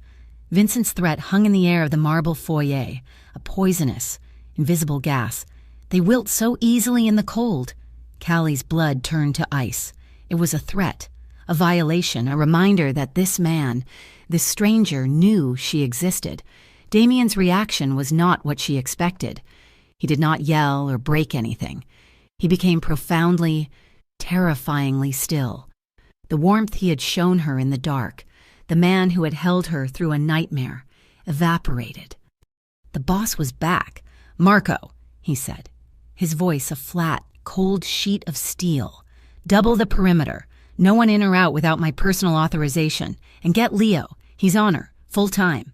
Vincent's threat hung in the air of the marble foyer, a poisonous, invisible gas. "They wilt so easily in the cold." Callie's blood turned to ice. It was a threat, a violation, a reminder that this man, this stranger, knew she existed. Damien's reaction was not what she expected. He did not yell or break anything. He became profoundly, terrifyingly still. The warmth he had shown her in the dark, the man who had held her through a nightmare, evaporated. The boss was back. "Marco," he said, his voice a flat, cold sheet of steel. "Double the perimeter. No one in or out without my personal authorization. And get Leo. He's on her, full time."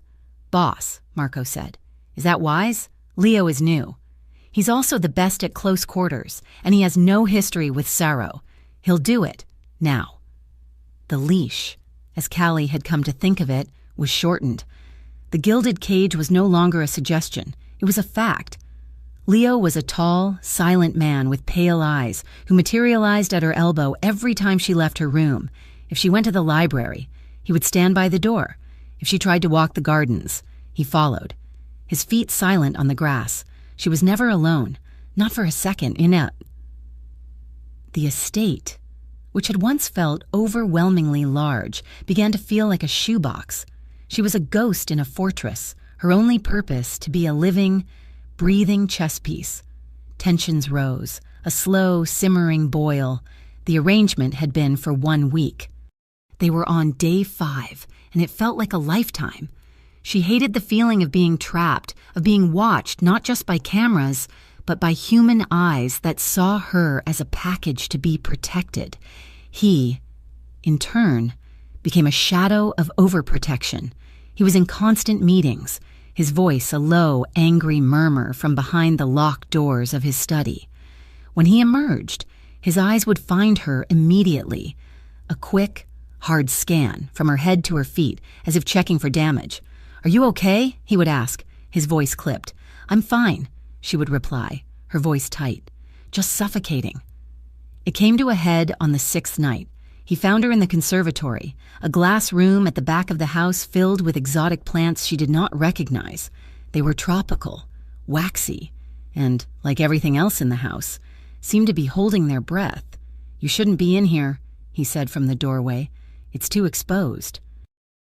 "Boss," Marco said. "Is that wise? Leo is new. He's also the best at close quarters, and he has no history with Sorrow. He'll do it. Now." The leash, as Callie had come to think of it, was shortened. The gilded cage was no longer a suggestion. It was a fact. Leo was a tall, silent man with pale eyes who materialized at her elbow every time she left her room. If she went to the library, he would stand by the door. If she tried to walk the gardens, he followed. His feet silent on the grass. She was never alone, not for a second, The estate, which had once felt overwhelmingly large, began to feel like a shoebox. She was a ghost in a fortress, her only purpose to be a living, breathing chess piece. Tensions rose, a slow, simmering boil. The arrangement had been for 1 week. They were on day 5, and it felt like a lifetime. She hated the feeling of being trapped, of being watched not just by cameras, but by human eyes that saw her as a package to be protected. He, in turn, became a shadow of overprotection. He was in constant meetings, his voice a low, angry murmur from behind the locked doors of his study. When he emerged, his eyes would find her immediately, a quick, hard scan from her head to her feet, as if checking for damage. "Are you okay?" he would ask, his voice clipped. "I'm fine," she would reply, her voice tight. "Just suffocating." It came to a head on the 6th night. He found her in the conservatory, a glass room at the back of the house filled with exotic plants she did not recognize. They were tropical, waxy, and, like everything else in the house, seemed to be holding their breath. "You shouldn't be in here," he said from the doorway. "It's too exposed."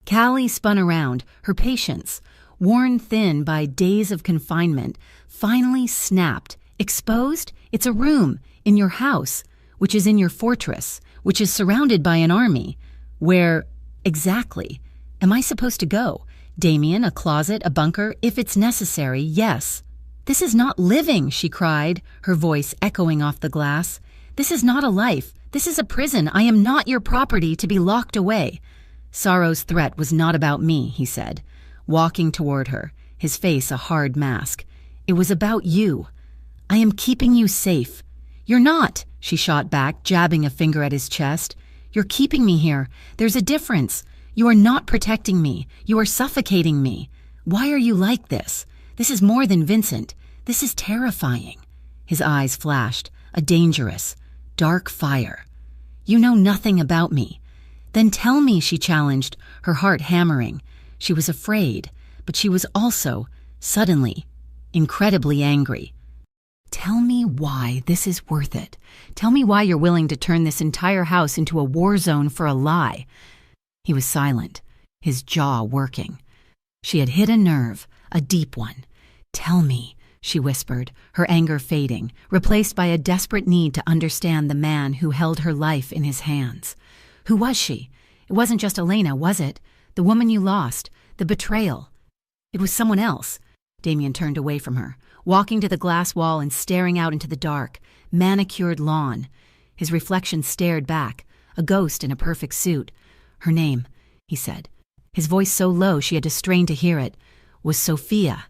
Callie spun around, her patience, worn thin by days of confinement, finally snapped. "Exposed? It's a room, in your house, which is in your fortress, which is surrounded by an army. Where, exactly, am I supposed to go? Damien, a closet, a bunker, if it's necessary, yes." "This is not living," she cried, her voice echoing off the glass. "This is not a life. This is a prison. I am not your property to be locked away." "Sorrow's threat was not about me," he said, walking toward her, his face a hard mask. "It was about you. I am keeping you safe." "You're not," she shot back, jabbing a finger at his chest. "You're keeping me here. There's a difference. You are not protecting me. You are suffocating me. Why are you like this? This is more than Vincent. This is terrifying." His eyes flashed, a dangerous, dark fire. "You know nothing about me." "Then tell me," she challenged, her heart hammering. She was afraid, but she was also, suddenly, incredibly angry. "Tell me why this is worth it. Tell me why you're willing to turn this entire house into a war zone for a lie." He was silent, his jaw working. She had hit a nerve, a deep one. "Tell me," she whispered, her anger fading, replaced by a desperate need to understand the man who held her life in his hands. Who was she? It wasn't just Elena, was it? The woman you lost, the betrayal. It was someone else. Damien turned away from her, walking to the glass wall and staring out into the dark, manicured lawn. His reflection stared back, a ghost in a perfect suit. "Her name," he said, his voice so low she had to strain to hear it, "was Sophia."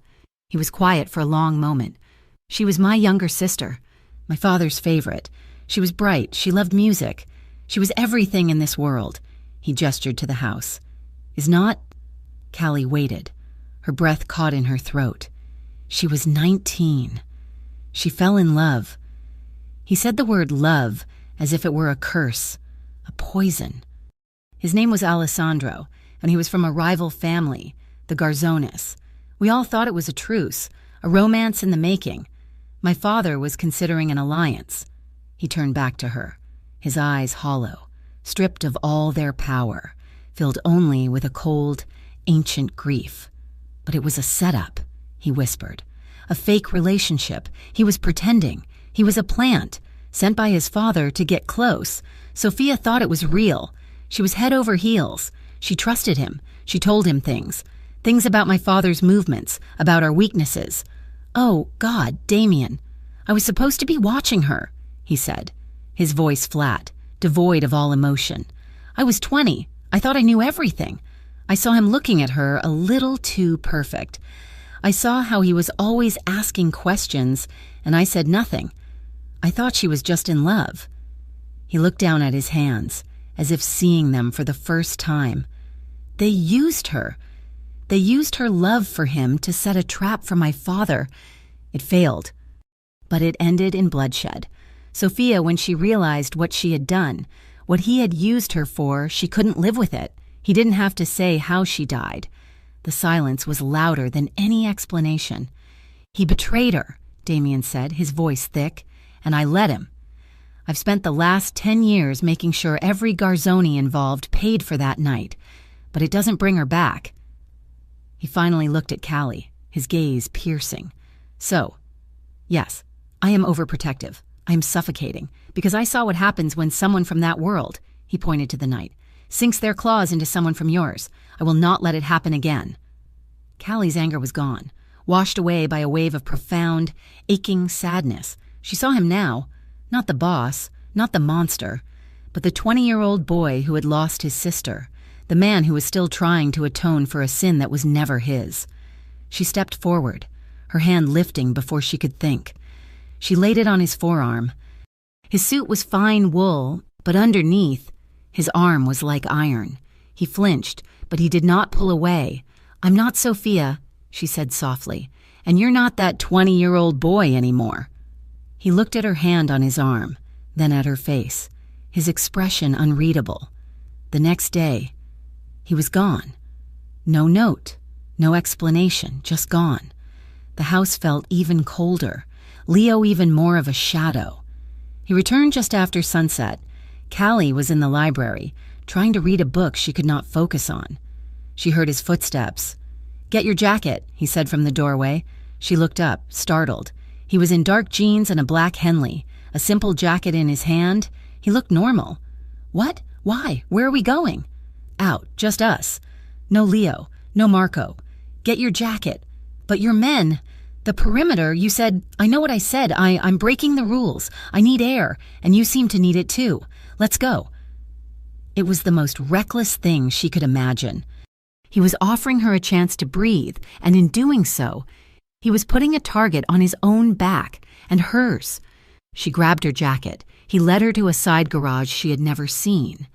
He was quiet for a long moment. "She was my younger sister, my father's favorite. She was bright, she loved music. She was everything in this world." He gestured to the house. "Is not—" Callie waited, her breath caught in her throat. She was 19. She fell in love. He said the word love as if it were a curse, a poison. His name was Alessandro, and he was from a rival family, the Garzonis. We all thought it was a truce, a romance in the making. My father was considering an alliance. He turned back to her, his eyes hollow, stripped of all their power, filled only with a cold, ancient grief. "But it was a setup," he whispered. "A fake relationship. He was pretending. He was a plant, sent by his father to get close. Sophia thought it was real. She was head over heels. She trusted him. She told him things about my father's movements, about our weaknesses. Oh, God, Damien. I was supposed to be watching her," he said, his voice flat, devoid of all emotion. "I was 20. I thought I knew everything. I saw him looking at her a little too perfect. I saw how he was always asking questions, and I said nothing. I thought she was just in love." He looked down at his hands, as if seeing them for the first time. "They used her. They used her love for him to set a trap for my father. It failed. But it ended in bloodshed. Sophia, when she realized what she had done, what he had used her for, she couldn't live with it. He didn't have to say how she died. The silence was louder than any explanation. "He betrayed her," Damien said, his voice thick, "and I let him. I've spent the last 10 years making sure every Garzoni involved paid for that night, but it doesn't bring her back." He finally looked at Callie, his gaze piercing. "So, yes, I am overprotective. I am suffocating, because I saw what happens when someone from that world," he pointed to the night, "sinks their claws into someone from yours. I will not let it happen again." Callie's anger was gone, washed away by a wave of profound, aching sadness. She saw him now, not the boss, not the monster, but the 20-year-old boy who had lost his sister, the man who was still trying to atone for a sin that was never his. She stepped forward, her hand lifting before she could think. She laid it on his forearm. His suit was fine wool, but underneath, his arm was like iron. He flinched, but he did not pull away. "I'm not Sophia," she said softly, "and you're not that 20-year-old boy anymore." He looked at her hand on his arm, then at her face, his expression unreadable. The next day, he was gone. No note, no explanation, just gone. The house felt even colder, Leo even more of a shadow. He returned just after sunset. Callie was in the library, trying to read a book she could not focus on. She heard his footsteps. "Get your jacket," he said from the doorway. She looked up, startled. He was in dark jeans and a black Henley, a simple jacket in his hand. He looked normal. "What? Why? Where are we going?" "Out, just us. No Leo, no Marco. Get your jacket." "But your men. The perimeter, you said—" "I know what I said. I'm breaking the rules. I need air, and you seem to need it too. Let's go." It was the most reckless thing she could imagine. He was offering her a chance to breathe, and in doing so, he was putting a target on his own back and hers. She grabbed her jacket. He led her to a side garage she had never seen.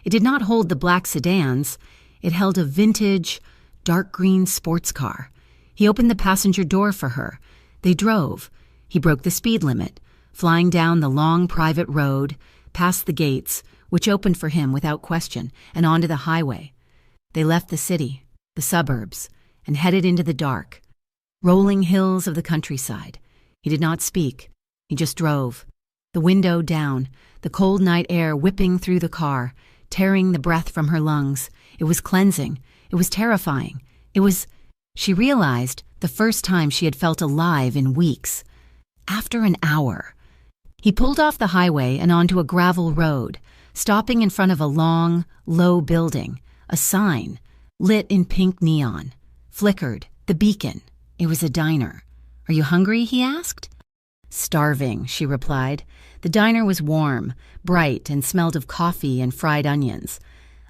It did not hold the black sedans. It held a vintage, dark green sports car. He opened the passenger door for her. They drove. He broke the speed limit, flying down the long private road, past the gates, which opened for him without question, and onto the highway. They left the city, the suburbs, and headed into the dark, rolling hills of the countryside. He did not speak. He just drove, the window down, the cold night air whipping through the car, tearing the breath from her lungs. It was cleansing. It was terrifying. It was, she realized, the first time she had felt alive in weeks. After an hour, he pulled off the highway and onto a gravel road, stopping in front of a long, low building. A sign, lit in pink neon, flickered, the beacon. It was a diner. "Are you hungry?" he asked. "Starving," she replied. The diner was warm, bright, and smelled of coffee and fried onions.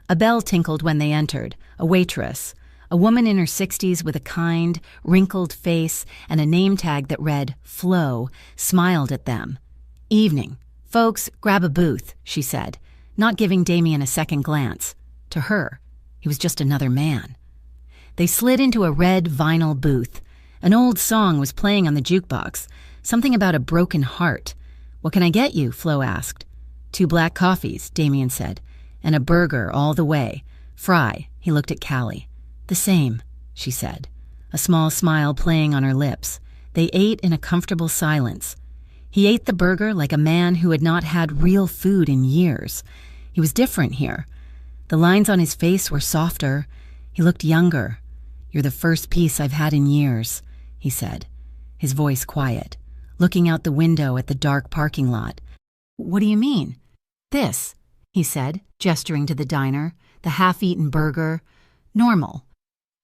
A bell tinkled when they entered, a waitress, a woman in her 60s with a kind, wrinkled face and a name tag that read Flo, smiled at them. "Evening. Folks, grab a booth," she said, not giving Damien a second glance. To her, he was just another man. They slid into a red vinyl booth. An old song was playing on the jukebox, something about a broken heart. "What can I get you?" Flo asked. "2 black coffees," Damien said, "and a burger all the way. Fry." He looked at Callie. "The same," she said, a small smile playing on her lips. They ate in a comfortable silence. He ate the burger like a man who had not had real food in years. He was different here. The lines on his face were softer. He looked younger. "You're the first piece I've had in years," he said, his voice quiet, looking out the window at the dark parking lot. "What do you mean?" "This," he said, gesturing to the diner, the half-eaten burger. "Normal.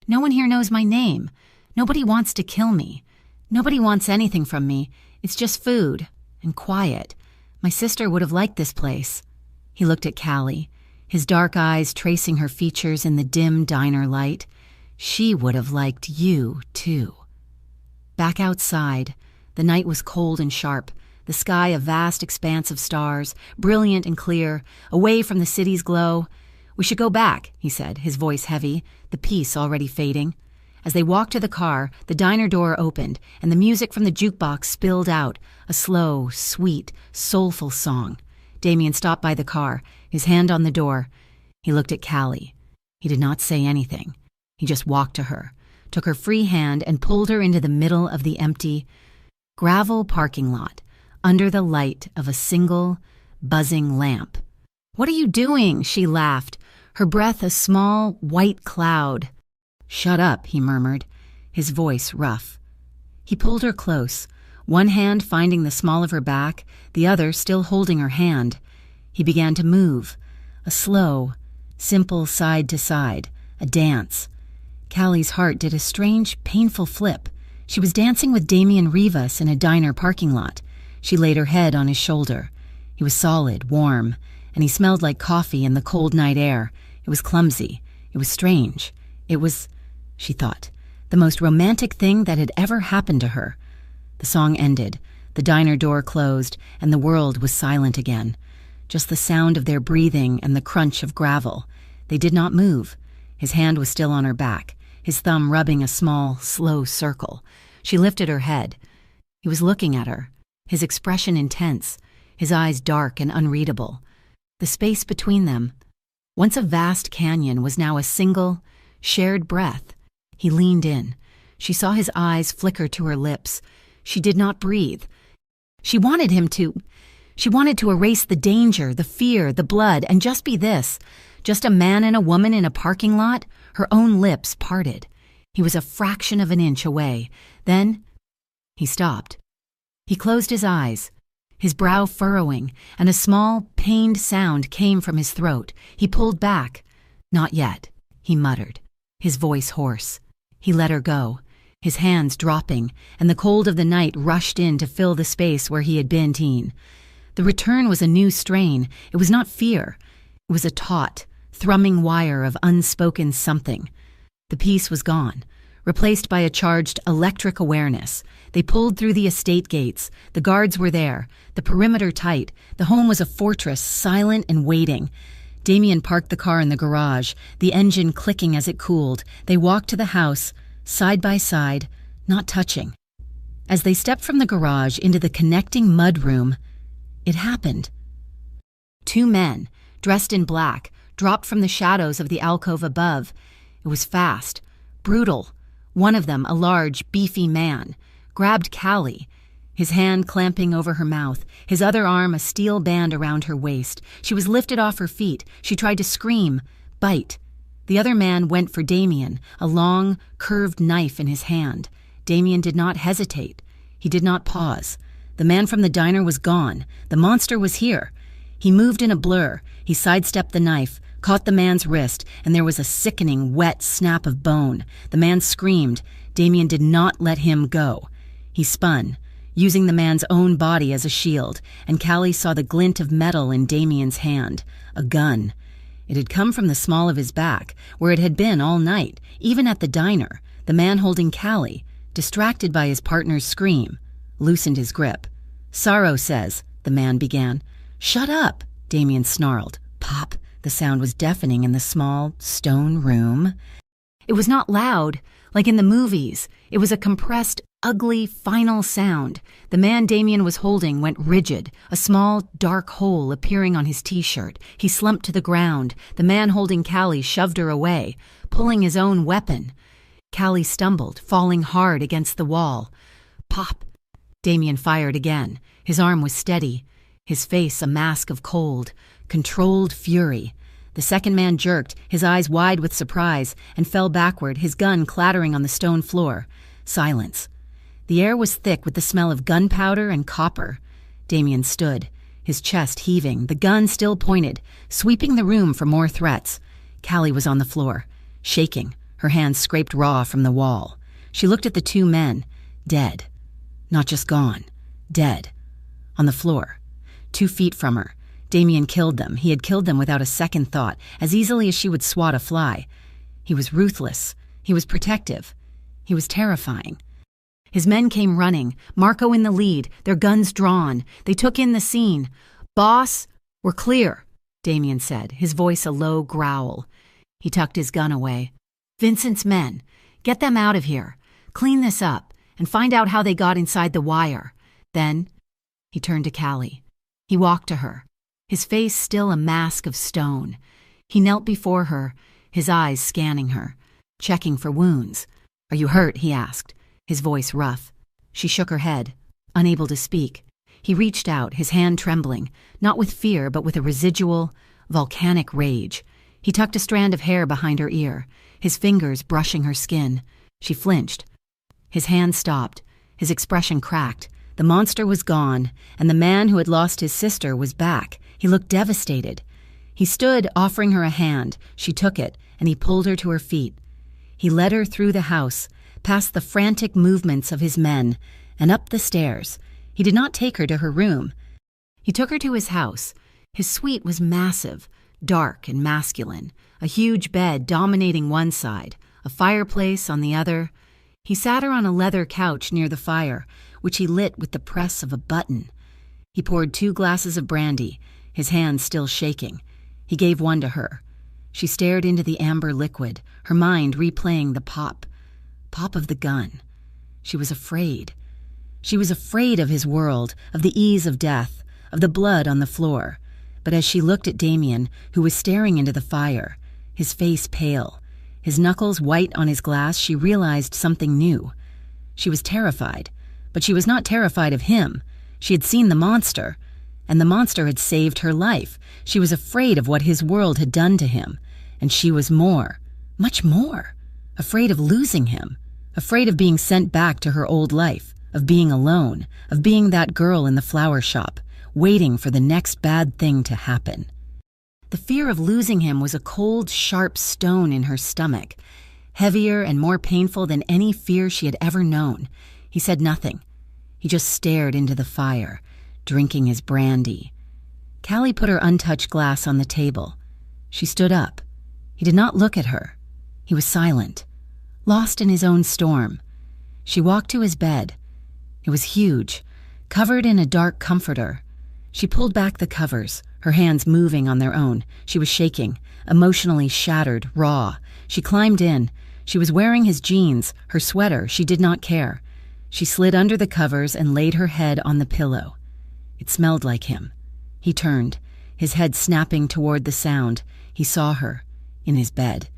No one here knows my name. Nobody wants to kill me. Nobody wants anything from me. It's just food and quiet. My sister would have liked this place." He looked at Callie, his dark eyes tracing her features in the dim diner light. "She would have liked you, too." Back outside, the night was cold and sharp, the sky a vast expanse of stars, brilliant and clear, away from the city's glow. "We should go back," he said, his voice heavy, the peace already fading. As they walked to the car, the diner door opened, and the music from the jukebox spilled out, a slow, sweet, soulful song. Damien stopped by the car, his hand on the door. He looked at Callie. He did not say anything. He just walked to her, took her free hand and pulled her into the middle of the empty gravel parking lot, under the light of a single, buzzing lamp. "What are you doing?" she laughed, her breath a small, white cloud. "Shut up," he murmured, his voice rough. He pulled her close, one hand finding the small of her back, the other still holding her hand. He began to move, a slow, simple side to side, a dance. Callie's heart did a strange, painful flip. She was dancing with Damien Rivas in a diner parking lot. She laid her head on his shoulder. He was solid, warm, and he smelled like coffee in the cold night air. It was clumsy. It was strange. It was, she thought, the most romantic thing that had ever happened to her. The song ended. The diner door closed, and the world was silent again. Just the sound of their breathing and the crunch of gravel. They did not move. His hand was still on her back, his thumb rubbing a small, slow circle. She lifted her head. He was looking at her, his expression intense, his eyes dark and unreadable. The space between them, once a vast canyon, was now a single, shared breath. He leaned in. She saw his eyes flicker to her lips. She did not breathe. She wanted him to. She wanted to erase the danger, the fear, the blood, and just be this. Just a man and a woman in a parking lot. Her own lips parted. He was a fraction of an inch away. Then he stopped. He closed his eyes, his brow furrowing, and a small, pained sound came from his throat. He pulled back. "Not yet," he muttered, his voice hoarse. He let her go, his hands dropping, and the cold of the night rushed in to fill the space where he had been teen. The return was a new strain. It was not fear. It was a taut, thrumming wire of unspoken something. The peace was gone, replaced by a charged electric awareness. They pulled through the estate gates. The guards were there, the perimeter tight. The home was a fortress, silent and waiting. Damien parked the car in the garage, the engine clicking as it cooled. They walked to the house, side by side, not touching. As they stepped from the garage into the connecting mudroom, it happened. Two men, dressed in black, dropped from the shadows of the alcove above. It was fast, brutal. One of them, a large, beefy man, grabbed Callie, his hand clamping over her mouth, his other arm a steel band around her waist. She was lifted off her feet. She tried to scream, bite. The other man went for Damien, a long, curved knife in his hand. Damien did not hesitate. He did not pause. The man from the diner was gone. The monster was here. He moved in a blur. He sidestepped the knife, caught the man's wrist, and there was a sickening, wet snap of bone. The man screamed. Damien did not let him go. He spun, using the man's own body as a shield, and Callie saw the glint of metal in Damien's hand. A gun. It had come from the small of his back, where it had been all night, even at the diner. The man holding Callie, distracted by his partner's scream, loosened his grip. "Sorrow says," the man began. "Shut up," Damien snarled. Pop. The sound was deafening in the small, stone room. It was not loud, like in the movies. It was a compressed, ugly, final sound. The man Damien was holding went rigid, a small, dark hole appearing on his t-shirt. He slumped to the ground. The man holding Callie shoved her away, pulling his own weapon. Callie stumbled, falling hard against the wall. Pop! Damien fired again. His arm was steady, his face a mask of cold, controlled fury. The second man jerked, his eyes wide with surprise, and fell backward, his gun clattering on the stone floor. Silence. The air was thick with the smell of gunpowder and copper. Damien stood, his chest heaving, the gun still pointed, sweeping the room for more threats. Callie was on the floor, shaking, her hands scraped raw from the wall. She looked at the two men, dead. Not just gone, dead. On the floor, 2 feet from her. Damien killed them. He had killed them without a second thought, as easily as she would swat a fly. He was ruthless. He was protective. He was terrifying. His men came running, Marco in the lead, their guns drawn. They took in the scene. "Boss, we're clear," Damien said, his voice a low growl. He tucked his gun away. "Vincent's men. Get them out of here. Clean this up, and find out how they got inside the wire." Then he turned to Callie. He walked to her, his face still a mask of stone. He knelt before her, his eyes scanning her, checking for wounds. "Are you hurt?" he asked, his voice rough. She shook her head, unable to speak. He reached out, his hand trembling, not with fear but with a residual, volcanic rage. He tucked a strand of hair behind her ear, his fingers brushing her skin. She flinched. His hand stopped, his expression cracked. The monster was gone, and the man who had lost his sister was back. He looked devastated. He stood, offering her a hand. She took it, and he pulled her to her feet. He led her through the house, past the frantic movements of his men, and up the stairs. He did not take her to her room. He took her to his house. His suite was massive, dark and masculine, a huge bed dominating one side, a fireplace on the other. He sat her on a leather couch near the fire, which he lit with the press of a button. He poured 2 glasses of brandy, his hands still shaking. He gave one to her. She stared into the amber liquid, her mind replaying the pop of the gun. She was afraid. She was afraid of his world, of the ease of death, of the blood on the floor. But as she looked at Damien, who was staring into the fire, his face pale, His knuckles white on his glass, she realized something new. She was terrified, but she was not terrified of him. She had seen the monster, and the monster had saved her life. She was afraid of what his world had done to him, and she was more, much more, afraid of losing him, afraid of being sent back to her old life, of being alone, of being that girl in the flower shop, waiting for the next bad thing to happen. The fear of losing him was a cold, sharp stone in her stomach, heavier and more painful than any fear she had ever known. He said nothing. He just stared into the fire, drinking his brandy. Callie put her untouched glass on the table. She stood up. He did not look at her. He was silent, lost in his own storm. She walked to his bed. It was huge, covered in a dark comforter. She pulled back the covers, her hands moving on their own. She was shaking, emotionally shattered, raw. She climbed in. She was wearing his jeans, her sweater. She did not care. She slid under the covers and laid her head on the pillow. It smelled like him. He turned, his head snapping toward the sound. He saw her, in his bed.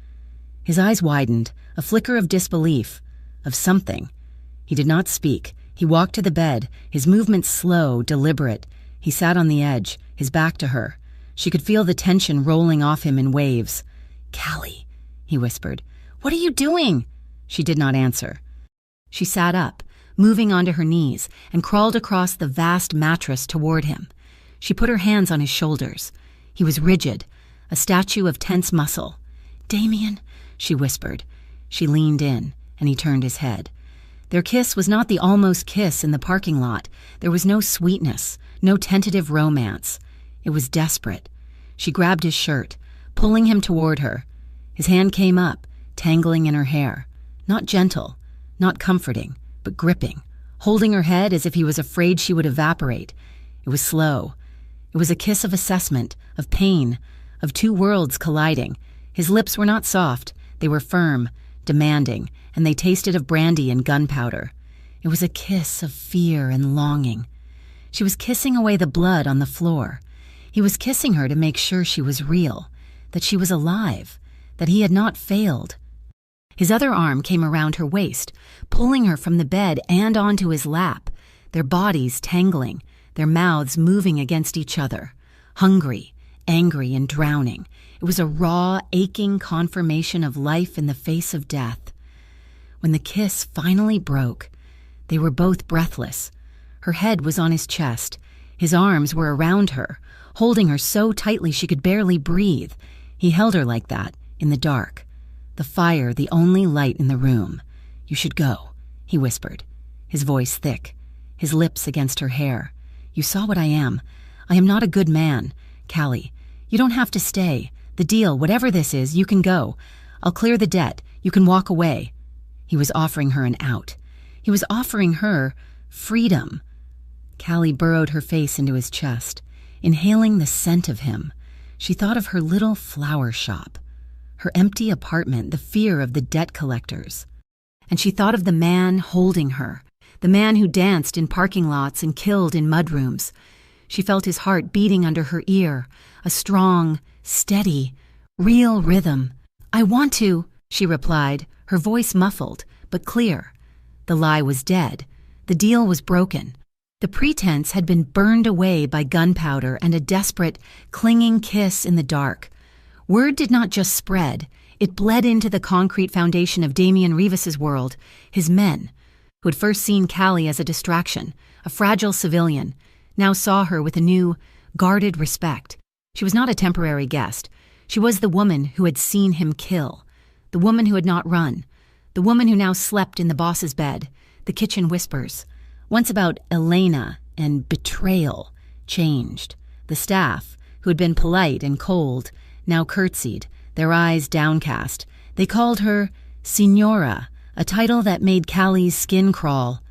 His eyes widened, a flicker of disbelief, of something. He did not speak. He walked to the bed, his movements slow, deliberate. He sat on the edge, his back to her. She could feel the tension rolling off him in waves. "Callie," he whispered. "What are you doing?" She did not answer. She sat up, moving onto her knees, and crawled across the vast mattress toward him. She put her hands on his shoulders. He was rigid, a statue of tense muscle. "Damien," she whispered. She leaned in, and he turned his head. Their kiss was not the almost kiss in the parking lot. There was no sweetness, no tentative romance. It was desperate. She grabbed his shirt, pulling him toward her. His hand came up, tangling in her hair. Not gentle, not comforting, but gripping, holding her head as if he was afraid she would evaporate. It was slow. It was a kiss of assessment, of pain, of two worlds colliding. His lips were not soft. They were firm, demanding, and they tasted of brandy and gunpowder. It was a kiss of fear and longing. She was kissing away the blood on the floor. He was kissing her to make sure she was real, that she was alive, that he had not failed. His other arm came around her waist, pulling her from the bed and onto his lap, their bodies tangling, their mouths moving against each other, hungry, angry, and drowning. It was a raw, aching confirmation of life in the face of death. When the kiss finally broke, they were both breathless. Her head was on his chest. His arms were around her, holding her so tightly she could barely breathe. He held her like that, in the dark. The fire, the only light in the room. "You should go," he whispered, his voice thick, his lips against her hair. "You saw what I am. I am not a good man. Callie, you don't have to stay. The deal, whatever this is, you can go. I'll clear the debt. You can walk away." He was offering her an out. He was offering her freedom. Callie burrowed her face into his chest, inhaling the scent of him. She thought of her little flower shop, her empty apartment, the fear of the debt collectors. And she thought of the man holding her, the man who danced in parking lots and killed in mudrooms. She felt his heart beating under her ear, a strong, steady, real rhythm. "I want to," she replied, her voice muffled, but clear. The lie was dead. The deal was broken. The pretense had been burned away by gunpowder and a desperate, clinging kiss in the dark. Word did not just spread. It bled into the concrete foundation of Damien Rivas's world, his men, who had first seen Callie as a distraction, a fragile civilian, now saw her with a new, guarded respect. She was not a temporary guest. She was the woman who had seen him kill, the woman who had not run, the woman who now slept in the boss's bed. The kitchen whispers, once about Elena and betrayal, changed. The staff, who had been polite and cold, now curtsied, their eyes downcast. They called her Signora, a title that made Callie's skin crawl.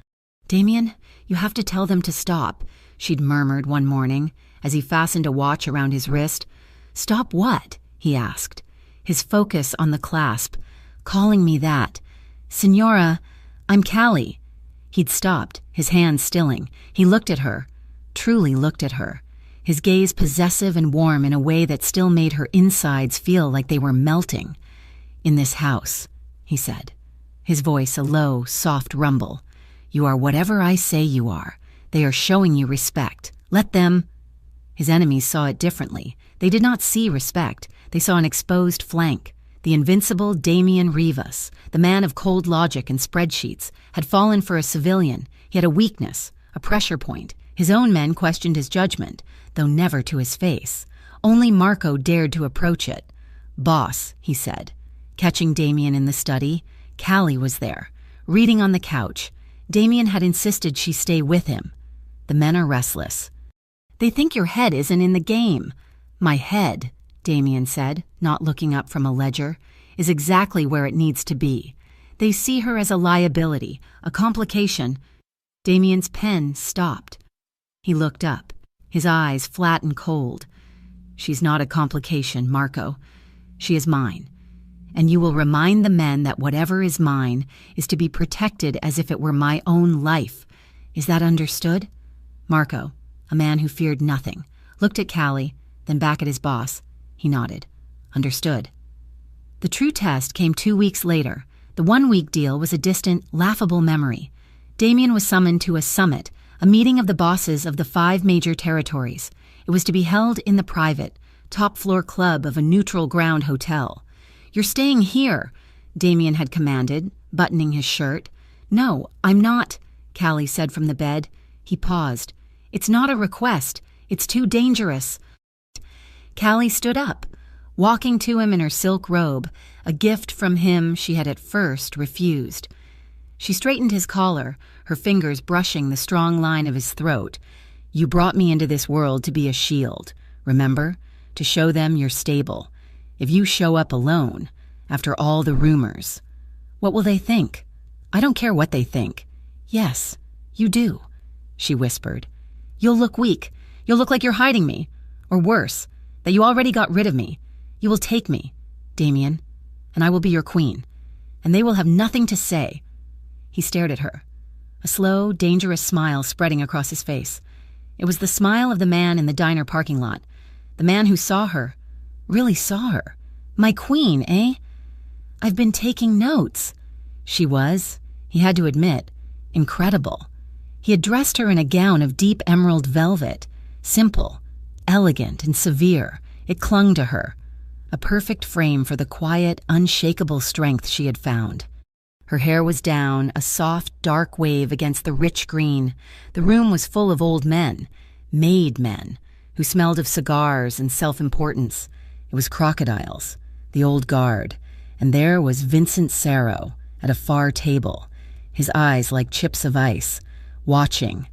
"Damien, you have to tell them to stop," she'd murmured one morning as he fastened a watch around his wrist. "Stop what?" he asked, his focus on the clasp. "Calling me that. Signora, I'm Callie." He'd stopped, his hands stilling. He looked at her, truly looked at her, his gaze possessive and warm in a way that still made her insides feel like they were melting. "In this house," he said, his voice a low, soft rumble. "You are whatever I say you are. They are showing you respect. Let them—" His enemies saw it differently. They did not see respect. They saw an exposed flank. The invincible Damian Rivas, the man of cold logic and spreadsheets, had fallen for a civilian. He had a weakness, a pressure point. His own men questioned his judgment, though never to his face. Only Marco dared to approach it. "Boss," he said. Catching Damian in the study, Callie was there, reading on the couch. Damian had insisted she stay with him. "The men are restless. They think your head isn't in the game." "My head," Damian said, not looking up from a ledger, "is exactly where it needs to be. They see her as a liability, a complication." Damian's pen stopped. He looked up, his eyes flat and cold. "She's not a complication, Marco. She is mine. And you will remind the men that whatever is mine is to be protected as if it were my own life. Is that understood?" Marco, a man who feared nothing, looked at Callie, then back at his boss. He nodded. "Understood." The true test came 2 weeks later. The 1-week deal was a distant, laughable memory. Damian was summoned to a summit, a meeting of the bosses of the 5 major territories. It was to be held in the private, top-floor club of a neutral ground hotel. "You're staying here," Damian had commanded, buttoning his shirt. "No, I'm not," Callie said from the bed. He paused. "It's not a request. It's too dangerous." Callie stood up, walking to him in her silk robe, a gift from him she had at first refused. She straightened his collar, her fingers brushing the strong line of his throat. "You brought me into this world to be a shield, remember? To show them you're stable. If you show up alone, after all the rumors, what will they think?" "I don't care what they think." "Yes, you do," she whispered. "You'll look weak. You'll look like you're hiding me. Or worse, that you already got rid of me. You will take me, Damian, and I will be your queen. And they will have nothing to say." He stared at her, a slow, dangerous smile spreading across his face. It was the smile of the man in the diner parking lot, the man who saw her, really saw her. "My queen, eh?" "I've been taking notes." She was, he had to admit, incredible. He had dressed her in a gown of deep emerald velvet, simple, elegant, and severe. It clung to her, a perfect frame for the quiet, unshakable strength she had found. Her hair was down, a soft, dark wave against the rich green. The room was full of old men, made men, who smelled of cigars and self-importance. It was crocodiles, the old guard, and there was Vincent Sarro at a far table, his eyes like chips of ice, watching.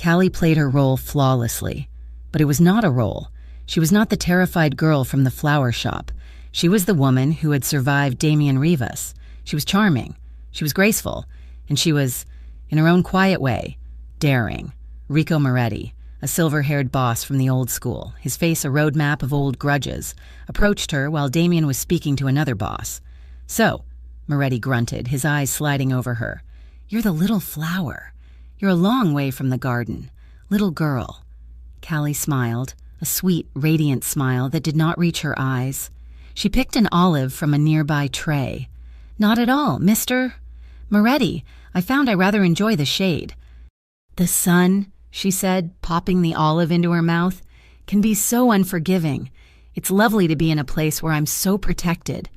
Callie played her role flawlessly, but it was not a role. She was not the terrified girl from the flower shop. She was the woman who had survived Damian Rivas. She was charming, she was graceful, and she was, in her own quiet way, daring. Rico Moretti, a silver-haired boss from the old school, his face a roadmap of old grudges, approached her while Damian was speaking to another boss. "So," Moretti grunted, his eyes sliding over her, "you're the little flower. You're a long way from the garden. Little girl." Callie smiled, a sweet, radiant smile that did not reach her eyes. She picked an olive from a nearby tray. "Not at all, Mr. Moretti. I found I rather enjoy the shade." "The sun," she said, popping the olive into her mouth, "can be so unforgiving. It's lovely to be in a place where I'm so protected."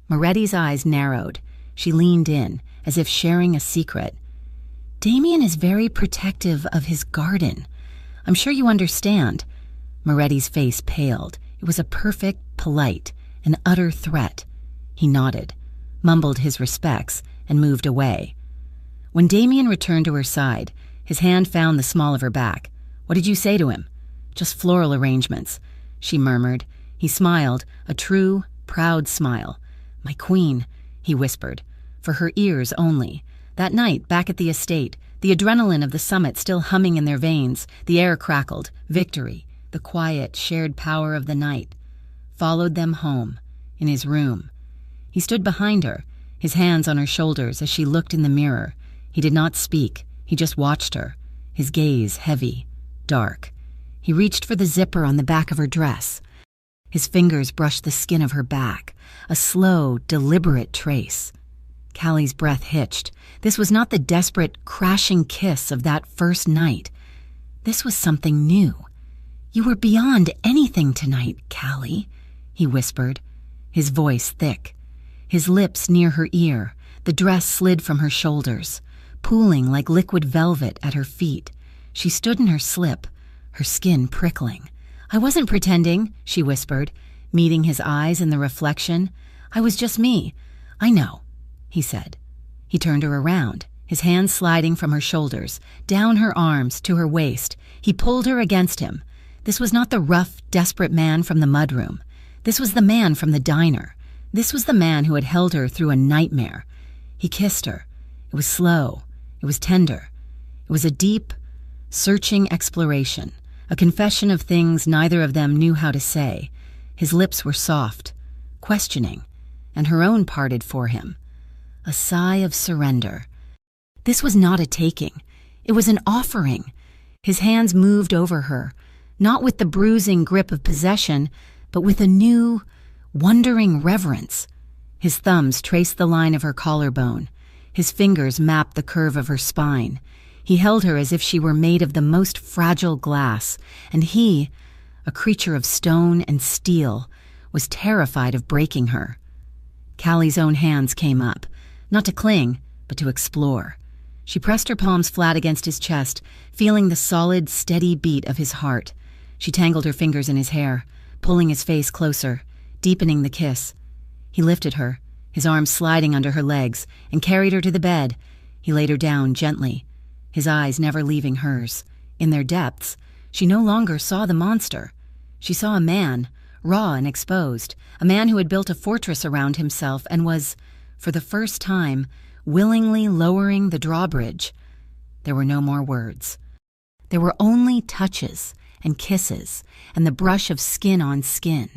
Moretti's eyes narrowed. She leaned in, as if sharing a secret. "Damian is very protective of his garden. I'm sure you understand." Moretti's face paled. It was a perfect, polite, an utter threat. He nodded, mumbled his respects, and moved away. When Damian returned to her side, his hand found the small of her back. "What did you say to him?" "Just floral arrangements," she murmured. He smiled, a true, proud smile. "My queen," he whispered, for her ears only. That night, back at the estate, the adrenaline of the summit still humming in their veins, the air crackled. Victory, the quiet, shared power of the night, followed them home, in his room. He stood behind her, his hands on her shoulders as she looked in the mirror. He did not speak, he just watched her, his gaze heavy, dark. He reached for the zipper on the back of her dress. His fingers brushed the skin of her back, a slow, deliberate trace. Callie's breath hitched. This was not the desperate, crashing kiss of that first night. This was something new. "You were beyond anything tonight, Callie," he whispered, his voice thick. His lips near her ear, the dress slid from her shoulders, pooling like liquid velvet at her feet. She stood in her slip, her skin prickling. "I wasn't pretending," she whispered, meeting his eyes in the reflection. "I was just me. I know," he said. He turned her around, his hands sliding from her shoulders, down her arms to her waist. He pulled her against him. This was not the rough, desperate man from the mudroom. This was the man from the diner. This was the man who had held her through a nightmare. He kissed her. It was slow. It was tender. It was a deep, searching exploration, a confession of things neither of them knew how to say. His lips were soft, questioning, and her own parted for him. A sigh of surrender. This was not a taking. It was an offering. His hands moved over her, not with the bruising grip of possession, but with a new, wondering reverence. His thumbs traced the line of her collarbone. His fingers mapped the curve of her spine. He held her as if she were made of the most fragile glass, and he, a creature of stone and steel, was terrified of breaking her. Callie's own hands came up, not to cling, but to explore. She pressed her palms flat against his chest, feeling the solid, steady beat of his heart. She tangled her fingers in his hair, pulling his face closer, deepening the kiss. He lifted her, his arms sliding under her legs, and carried her to the bed. He laid her down gently, his eyes never leaving hers. In their depths, she no longer saw the monster. She saw a man, raw and exposed, a man who had built a fortress around himself and was, for the first time, willingly lowering the drawbridge. There were no more words. There were only touches and kisses and the brush of skin on skin.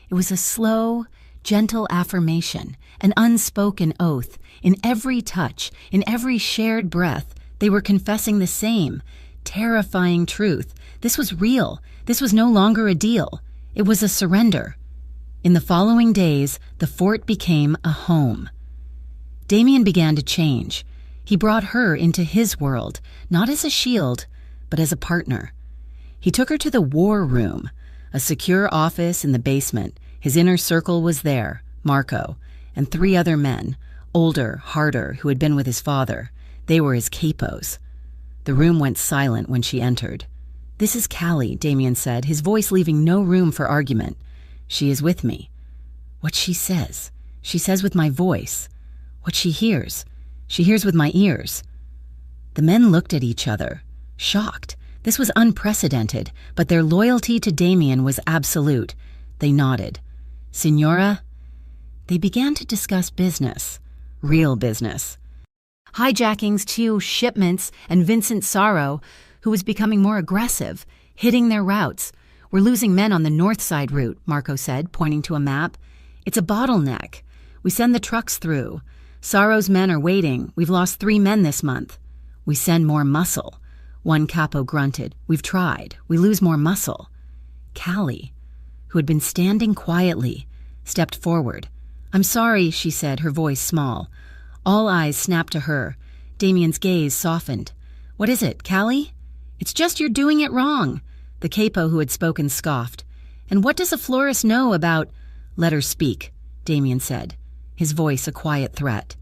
It was a slow, gentle affirmation, an unspoken oath. In every touch, in every shared breath, they were confessing the same, terrifying truth. This was real. This was no longer a deal. It was a surrender. In the following days, the fort became a home. Damien began to change. He brought her into his world, not as a shield, but as a partner. He took her to the war room, a secure office in the basement. His inner circle was there, Marco, and 3 other men, older, harder, who had been with his father. They were his capos. The room went silent when she entered. "This is Callie," Damien said, his voice leaving no room for argument. "She is with me. What she says with my voice. What she hears with my ears." The men looked at each other, shocked. This was unprecedented, but their loyalty to Damien was absolute. They nodded. "Signora?" They began to discuss business, real business. Hijackings, 2 shipments, and Vincent Sorrow, who was becoming more aggressive, hitting their routes. "We're losing men on the north side route," Marco said, pointing to a map. "It's a bottleneck. We send the trucks through. Sorrow's men are waiting. We've lost 3 men this month." "We send more muscle," one capo grunted. "We've tried. We lose more muscle." Callie, who had been standing quietly, stepped forward. "I'm sorry," she said, her voice small. All eyes snapped to her. Damien's gaze softened. "What is it, Callie?" "It's just you're doing it wrong," the capo who had spoken scoffed. "And what does a florist know about—" "Let her speak," Damien said, his voice a quiet threat.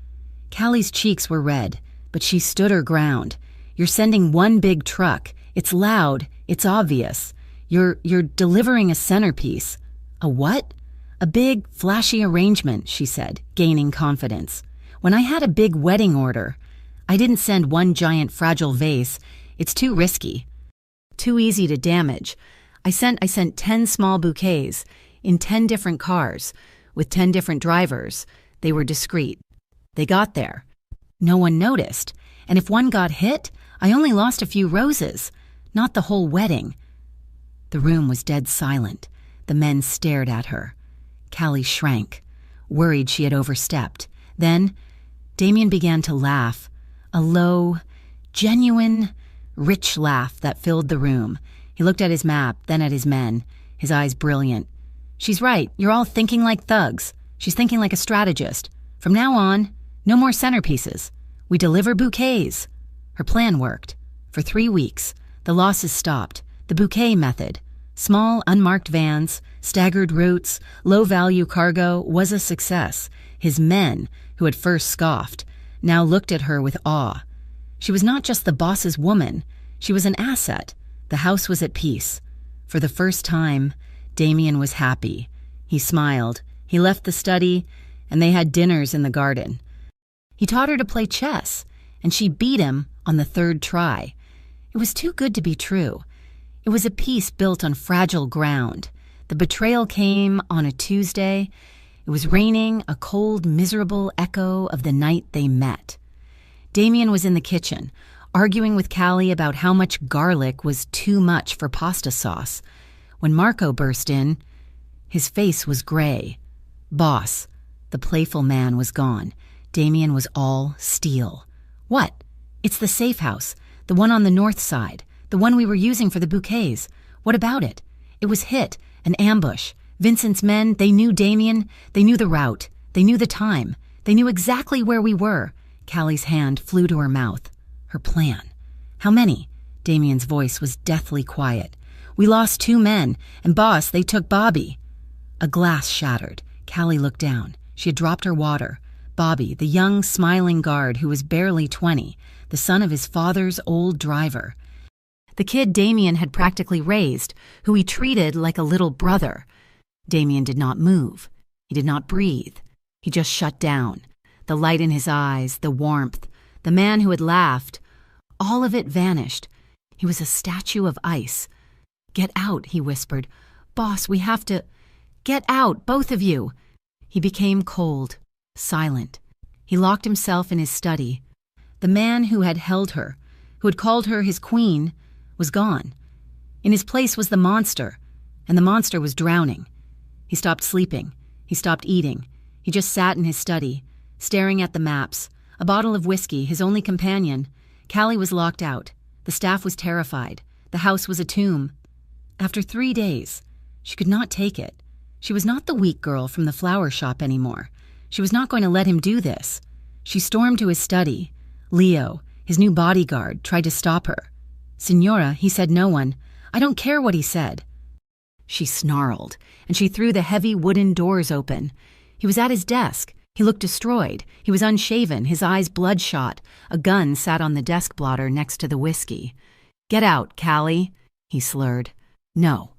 Callie's cheeks were red, but she stood her ground. "You're sending 1 big truck. It's loud. It's obvious. You're delivering a centerpiece." "A what?" "A big, flashy arrangement," she said, gaining confidence. "When I had a big wedding order, I didn't send 1 giant fragile vase. It's too risky. Too easy to damage. I sent 10 small bouquets in 10 different cars with 10 different drivers. They were discreet. They got there. No one noticed. And if one got hit, I only lost a few roses, not the whole wedding." The room was dead silent. The men stared at her. Callie shrank, worried she had overstepped. Then Damien began to laugh, a low, genuine, rich laugh that filled the room. He looked at his map, then at his men, his eyes brilliant. She's right. You're all thinking like thugs. She's thinking like a strategist. From now on, no more centerpieces. We deliver bouquets. Her plan worked. For 3 weeks, the losses stopped. The bouquet method. Small, unmarked vans, staggered routes, low-value cargo was a success. His men, who had first scoffed, now looked at her with awe. She was not just the boss's woman. She was an asset. The house was at peace. For the first time, Damien was happy. He smiled. He left the study, and they had dinners in the garden. He taught her to play chess, and she beat him on the 3rd try. It was too good to be true. It was a peace built on fragile ground. The betrayal came on a Tuesday. It was raining, a cold, miserable echo of the night they met. Damien was in the kitchen, arguing with Callie about how much garlic was too much for pasta sauce. When Marco burst in, his face was gray. Boss, the playful man, was gone. Damien was all steel. What? It's the safe house, the one on the north side, the one we were using for the bouquets. What about it? It was hit, an ambush. Vincent's men, they knew Damien, they knew the route, they knew the time, they knew exactly where we were. Callie's hand flew to her mouth. Her plan. How many? Damien's voice was deathly quiet. We lost 2 men, and boss, they took Bobby. A glass shattered. Callie looked down. She had dropped her water. Bobby, the young, smiling guard who was barely 20, the son of his father's old driver. The kid Damien had practically raised, who he treated like a little brother. Damien did not move. He did not breathe. He just shut down. The light in his eyes, the warmth, the man who had laughed, all of it vanished. He was a statue of ice. "Get out," he whispered. "Boss, we have to... Get out, both of you." He became cold, silent. He locked himself in his study. The man who had held her, who had called her his queen, was gone. In his place was the monster, and the monster was drowning. He stopped sleeping. He stopped eating. He just sat in his study, staring at the maps, a bottle of whiskey, his only companion. Callie was locked out. The staff was terrified. The house was a tomb. After 3 days, she could not take it. She was not the weak girl from the flower shop anymore. She was not going to let him do this. She stormed to his study. Leo, his new bodyguard, tried to stop her. "Signora," he said, "no one. I don't care what he said." She snarled, and she threw the heavy wooden doors open. He was at his desk. He looked destroyed. He was unshaven, his eyes bloodshot. A gun sat on the desk blotter next to the whiskey. "Get out, Callie," he slurred. "No."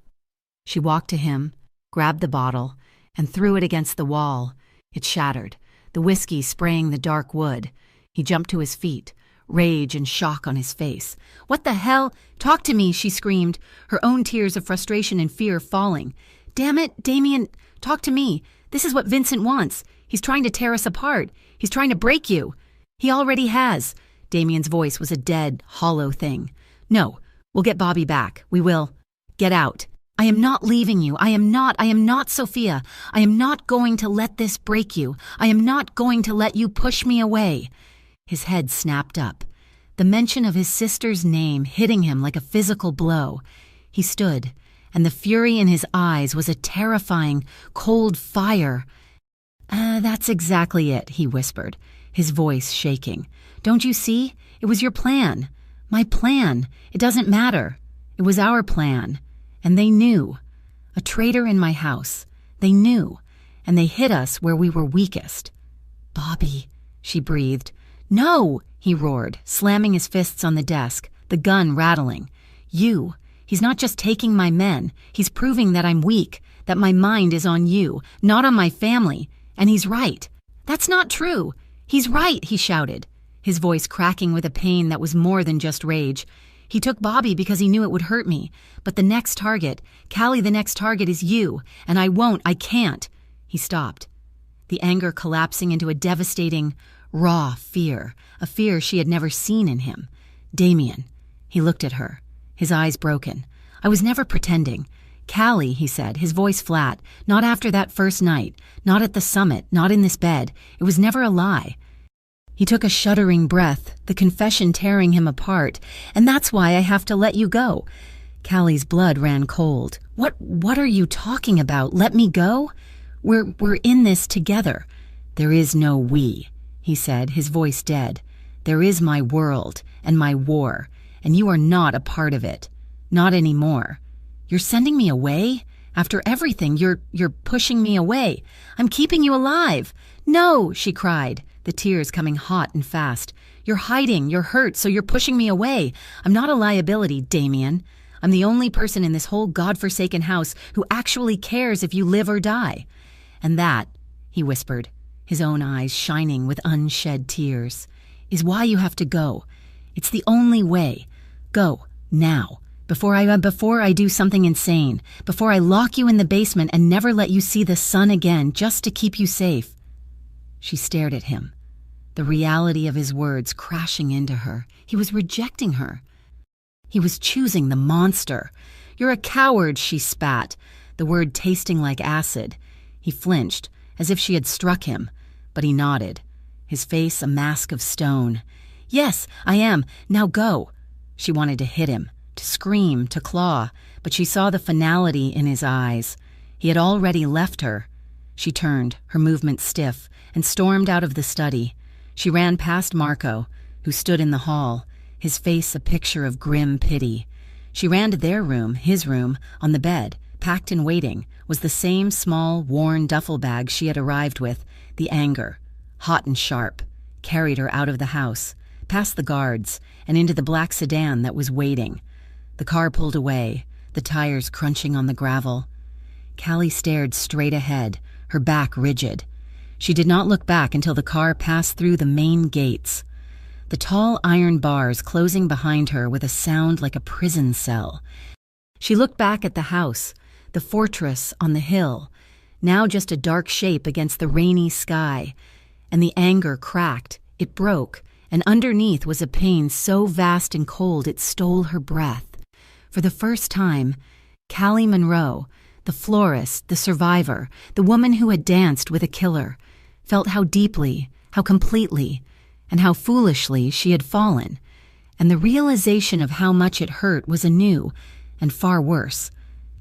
She walked to him, grabbed the bottle, and threw it against the wall. It shattered, the whiskey spraying the dark wood. He jumped to his feet, rage and shock on his face. "What the hell? Talk to me," she screamed, her own tears of frustration and fear falling. "Damn it, Damien, talk to me. This is what Vincent wants. He's trying to tear us apart. He's trying to break you. He already has." Damien's voice was a dead, hollow thing. "No, we'll get Bobby back. We will. Get out. I am not leaving you. I am not Sophia. I am not going to let this break you. I am not going to let you push me away." His head snapped up. The mention of his sister's name hitting him like a physical blow. He stood, and the fury in his eyes was a terrifying, cold fire. That's exactly it," he whispered, his voice shaking. "Don't you see? It was your plan. My plan. It doesn't matter. It was our plan. And they knew. A traitor in my house. They knew. And they hit us where we were weakest." "Bobby," she breathed. "No," he roared, slamming his fists on the desk, the gun rattling. "You. He's not just taking my men. He's proving that I'm weak, that my mind is on you, not on my family. And he's right." "That's not true. He's right," he shouted, his voice cracking with a pain that was more than just rage. "He took Bobby because he knew it would hurt me. But the next target, Callie, the next target is you. And I can't." He stopped, the anger collapsing into a devastating, raw fear, a fear she had never seen in him. "Damien." He looked at her, his eyes broken. "I was never pretending. Callie," he said, his voice flat, "not after that first night, not at the summit, not in this bed. It was never a lie." He took a shuddering breath, the confession tearing him apart. "And that's why I have to let you go. Callie's blood ran cold. What are you talking about? Let me go? We're in this together. There is no we, he said, his voice dead. There is my world and my war, and you are not a part of it. Not anymore. You're sending me away? After everything, you're pushing me away. I'm keeping you alive. No, she cried, the tears coming hot and fast. You're hiding, you're hurt, so you're pushing me away. I'm not a liability, Damien. I'm the only person in this whole godforsaken house who actually cares if you live or die. And that, he whispered, his own eyes shining with unshed tears, is why you have to go. It's the only way. Go, now, before I do something insane, before I lock you in the basement and never let you see the sun again just to keep you safe. She stared at him, the reality of his words crashing into her. He was rejecting her. He was choosing the monster. You're a coward, she spat, the word tasting like acid. He flinched, as if she had struck him, but he nodded, his face a mask of stone. Yes, I am. Now go. She wanted to hit him, to scream, to claw, but she saw the finality in his eyes. He had already left her. She turned, her movement stiff, and stormed out of the study. She ran past Marco, who stood in the hall, his face a picture of grim pity. She ran to their room, his room. On the bed, packed and waiting, was the same small, worn duffel bag she had arrived with. The anger, hot and sharp, carried her out of the house, past the guards, and into the black sedan that was waiting. The car pulled away, the tires crunching on the gravel. Callie stared straight ahead, her back rigid. She did not look back until the car passed through the main gates, the tall iron bars closing behind her with a sound like a prison cell. She looked back at the house, the fortress on the hill, now just a dark shape against the rainy sky, and the anger cracked, it broke, and underneath was a pain so vast and cold it stole her breath. For the first time, Callie Monroe, the florist, the survivor, the woman who had danced with a killer, felt how deeply, how completely, and how foolishly she had fallen, and the realization of how much it hurt was a new, and far worse,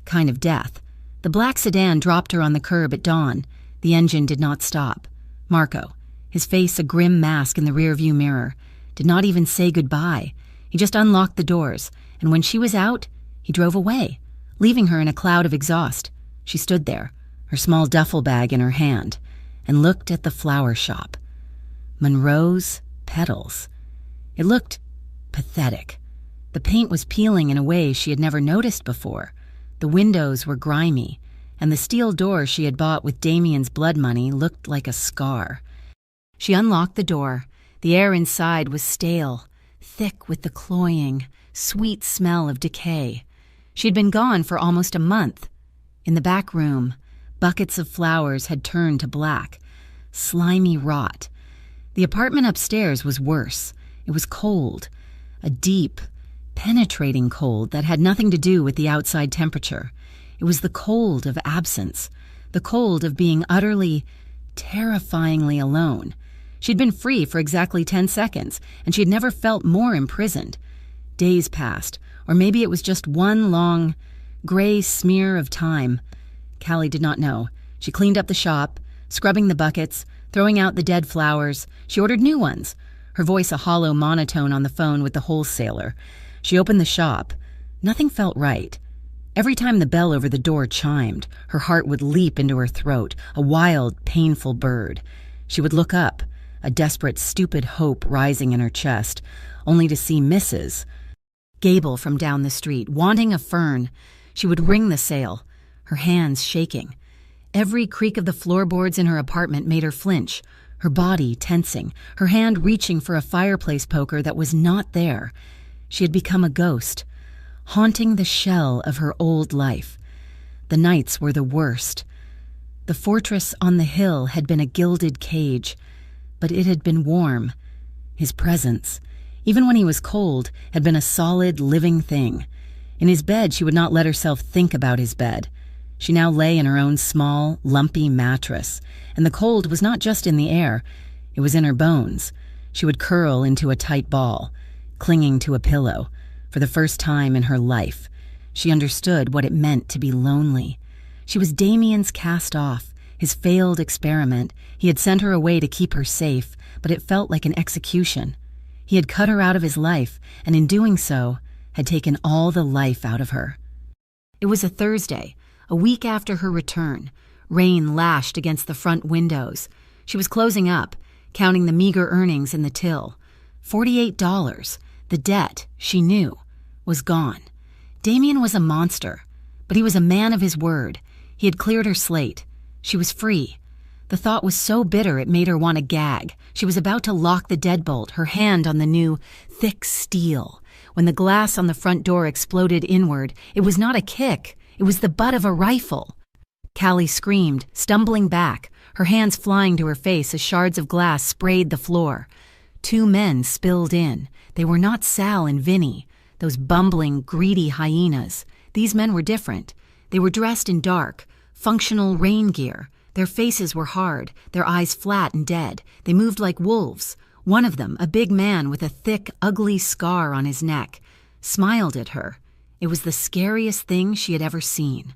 kind of death. The black sedan dropped her on the curb at dawn. The engine did not stop. Marco, his face a grim mask in the rearview mirror, did not even say goodbye. He just unlocked the doors, and when she was out, he drove away, leaving her in a cloud of exhaust. She stood there, her small duffel bag in her hand, and looked at the flower shop. Monroe's petals. It looked pathetic. The paint was peeling in a way she had never noticed before. The windows were grimy, and the steel door she had bought with Damien's blood money looked like a scar. She unlocked the door. The air inside was stale, thick with the cloying, sweet smell of decay. She had been gone for almost a month. In the back room, buckets of flowers had turned to black, slimy rot. The apartment upstairs was worse. It was cold, a deep, penetrating cold that had nothing to do with the outside temperature. It was the cold of absence, the cold of being utterly, terrifyingly alone. She'd been free for exactly 10 seconds, and she had never felt more imprisoned. Days passed, or maybe it was just one long, gray smear of time. Callie did not know. She cleaned up the shop, scrubbing the buckets, throwing out the dead flowers. She ordered new ones, her voice a hollow monotone on the phone with the wholesaler. She opened the shop. Nothing felt right. Every time the bell over the door chimed, her heart would leap into her throat, a wild, painful bird. She would look up, a desperate, stupid hope rising in her chest, only to see Mrs. Gable from down the street, wanting a fern. She would ring the sale, her hands shaking. Every creak of the floorboards in her apartment made her flinch, her body tensing, her hand reaching for a fireplace poker that was not there. She had become a ghost, haunting the shell of her old life. The nights were the worst. The fortress on the hill had been a gilded cage, but it had been warm. His presence, even when he was cold, had been a solid, living thing. In his bed, she would not let herself think about his bed. She now lay in her own small, lumpy mattress, and the cold was not just in the air, it was in her bones. She would curl into a tight ball, clinging to a pillow. For the first time in her life, She understood what it meant to be lonely. She was Damien's cast-off, his failed experiment. He had sent her away to keep her safe, but it felt like an execution. He had cut her out of his life, and in doing so, had taken all the life out of her. It was a Thursday, a week after her return. Rain lashed against the front windows. She was closing up, counting the meager earnings in the till. $48. The debt, she knew, was gone. Damien was a monster, but he was a man of his word. He had cleared her slate. She was free. The thought was so bitter it made her want to gag. She was about to lock the deadbolt, her hand on the new, thick steel. When the glass on the front door exploded inward, it was not a kick. It was the butt of a rifle. Callie screamed, stumbling back, her hands flying to her face as shards of glass sprayed the floor. Two men spilled in. They were not Sal and Vinny, those bumbling, greedy hyenas. These men were different. They were dressed in dark, functional rain gear. Their faces were hard, their eyes flat and dead. They moved like wolves. One of them, a big man with a thick, ugly scar on his neck, smiled at her. It was the scariest thing she had ever seen.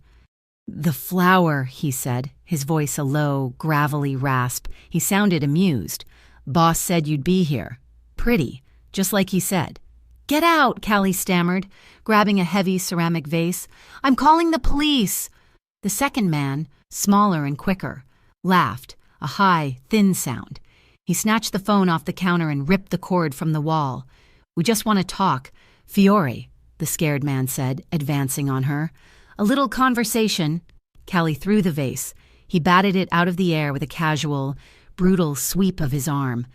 "The flower," he said, his voice a low, gravelly rasp. He sounded amused. "Boss said you'd be here. Pretty, just like he said." "Get out," Callie stammered, grabbing a heavy ceramic vase. "I'm calling the police." The second man, smaller and quicker, laughed, a high, thin sound. He snatched the phone off the counter and ripped the cord from the wall. "We just want to talk. Fiore," the scared man said, advancing on her. "A little conversation." Callie threw the vase. He batted it out of the air with a casual, brutal sweep of his arm.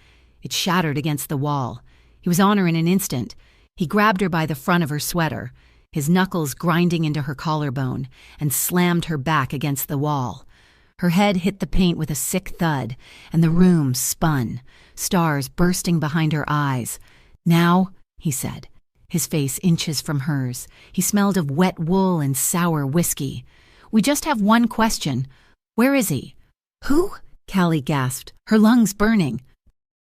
It shattered against the wall. He was on her in an instant. He grabbed her by the front of her sweater, his knuckles grinding into her collarbone, and slammed her back against the wall. Her head hit the paint with a sick thud, and the room spun, stars bursting behind her eyes. "Now," he said, his face inches from hers. He smelled of wet wool and sour whiskey. "We just have one question. Where is he?" "Who?" Callie gasped, her lungs burning.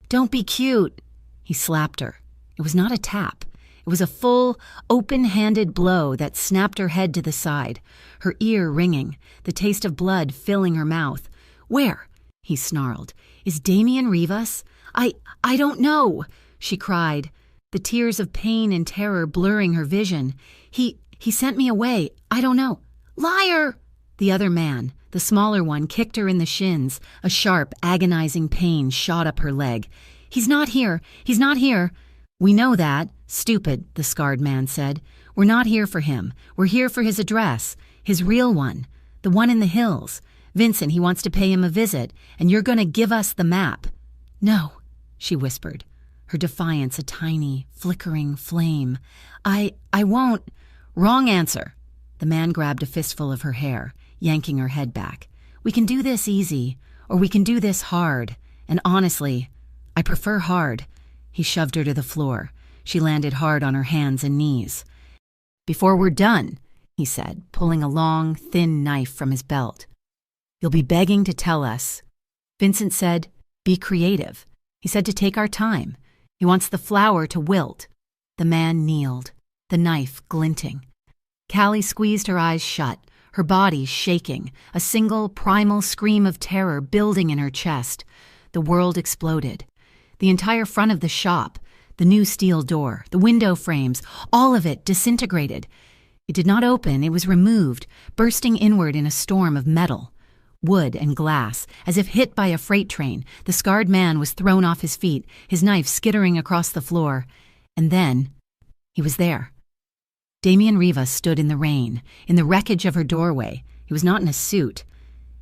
"Don't be cute." He slapped her. It was not a tap. It was a full, open-handed blow that snapped her head to the side, her ear ringing, the taste of blood filling her mouth. "Where?" he snarled. "Is Damien Rivas?" I don't know," she cried, the tears of pain and terror blurring her vision. He sent me away. I don't know." "Liar!" The other man, the smaller one, kicked her in the shins. A sharp, agonizing pain shot up her leg. "He's not here. He's not here." "We know that. Stupid," the scarred man said. "We're not here for him. We're here for his address. His real one. The one in the hills. Vincent, he wants to pay him a visit, and you're going to give us the map." "No," she whispered, her defiance a tiny, flickering flame. I won't." "Wrong answer." The man grabbed a fistful of her hair, yanking her head back. "We can do this easy, or we can do this hard. And honestly, I prefer hard." He shoved her to the floor. She landed hard on her hands and knees. "Before we're done," he said, pulling a long, thin knife from his belt, "you'll be begging to tell us." Vincent said, "Be creative." He said to take our time. He wants the flower to wilt. The man kneeled, the knife glinting. Callie squeezed her eyes shut, her body shaking, a single primal scream of terror building in her chest. The world exploded. The entire front of the shop, the new steel door, the window frames, all of it disintegrated. It did not open, it was removed, bursting inward in a storm of metal, wood and glass. As if hit by a freight train, the scarred man was thrown off his feet, his knife skittering across the floor. And then, he was there. Damien Rivas stood in the rain, in the wreckage of her doorway. He was not in a suit.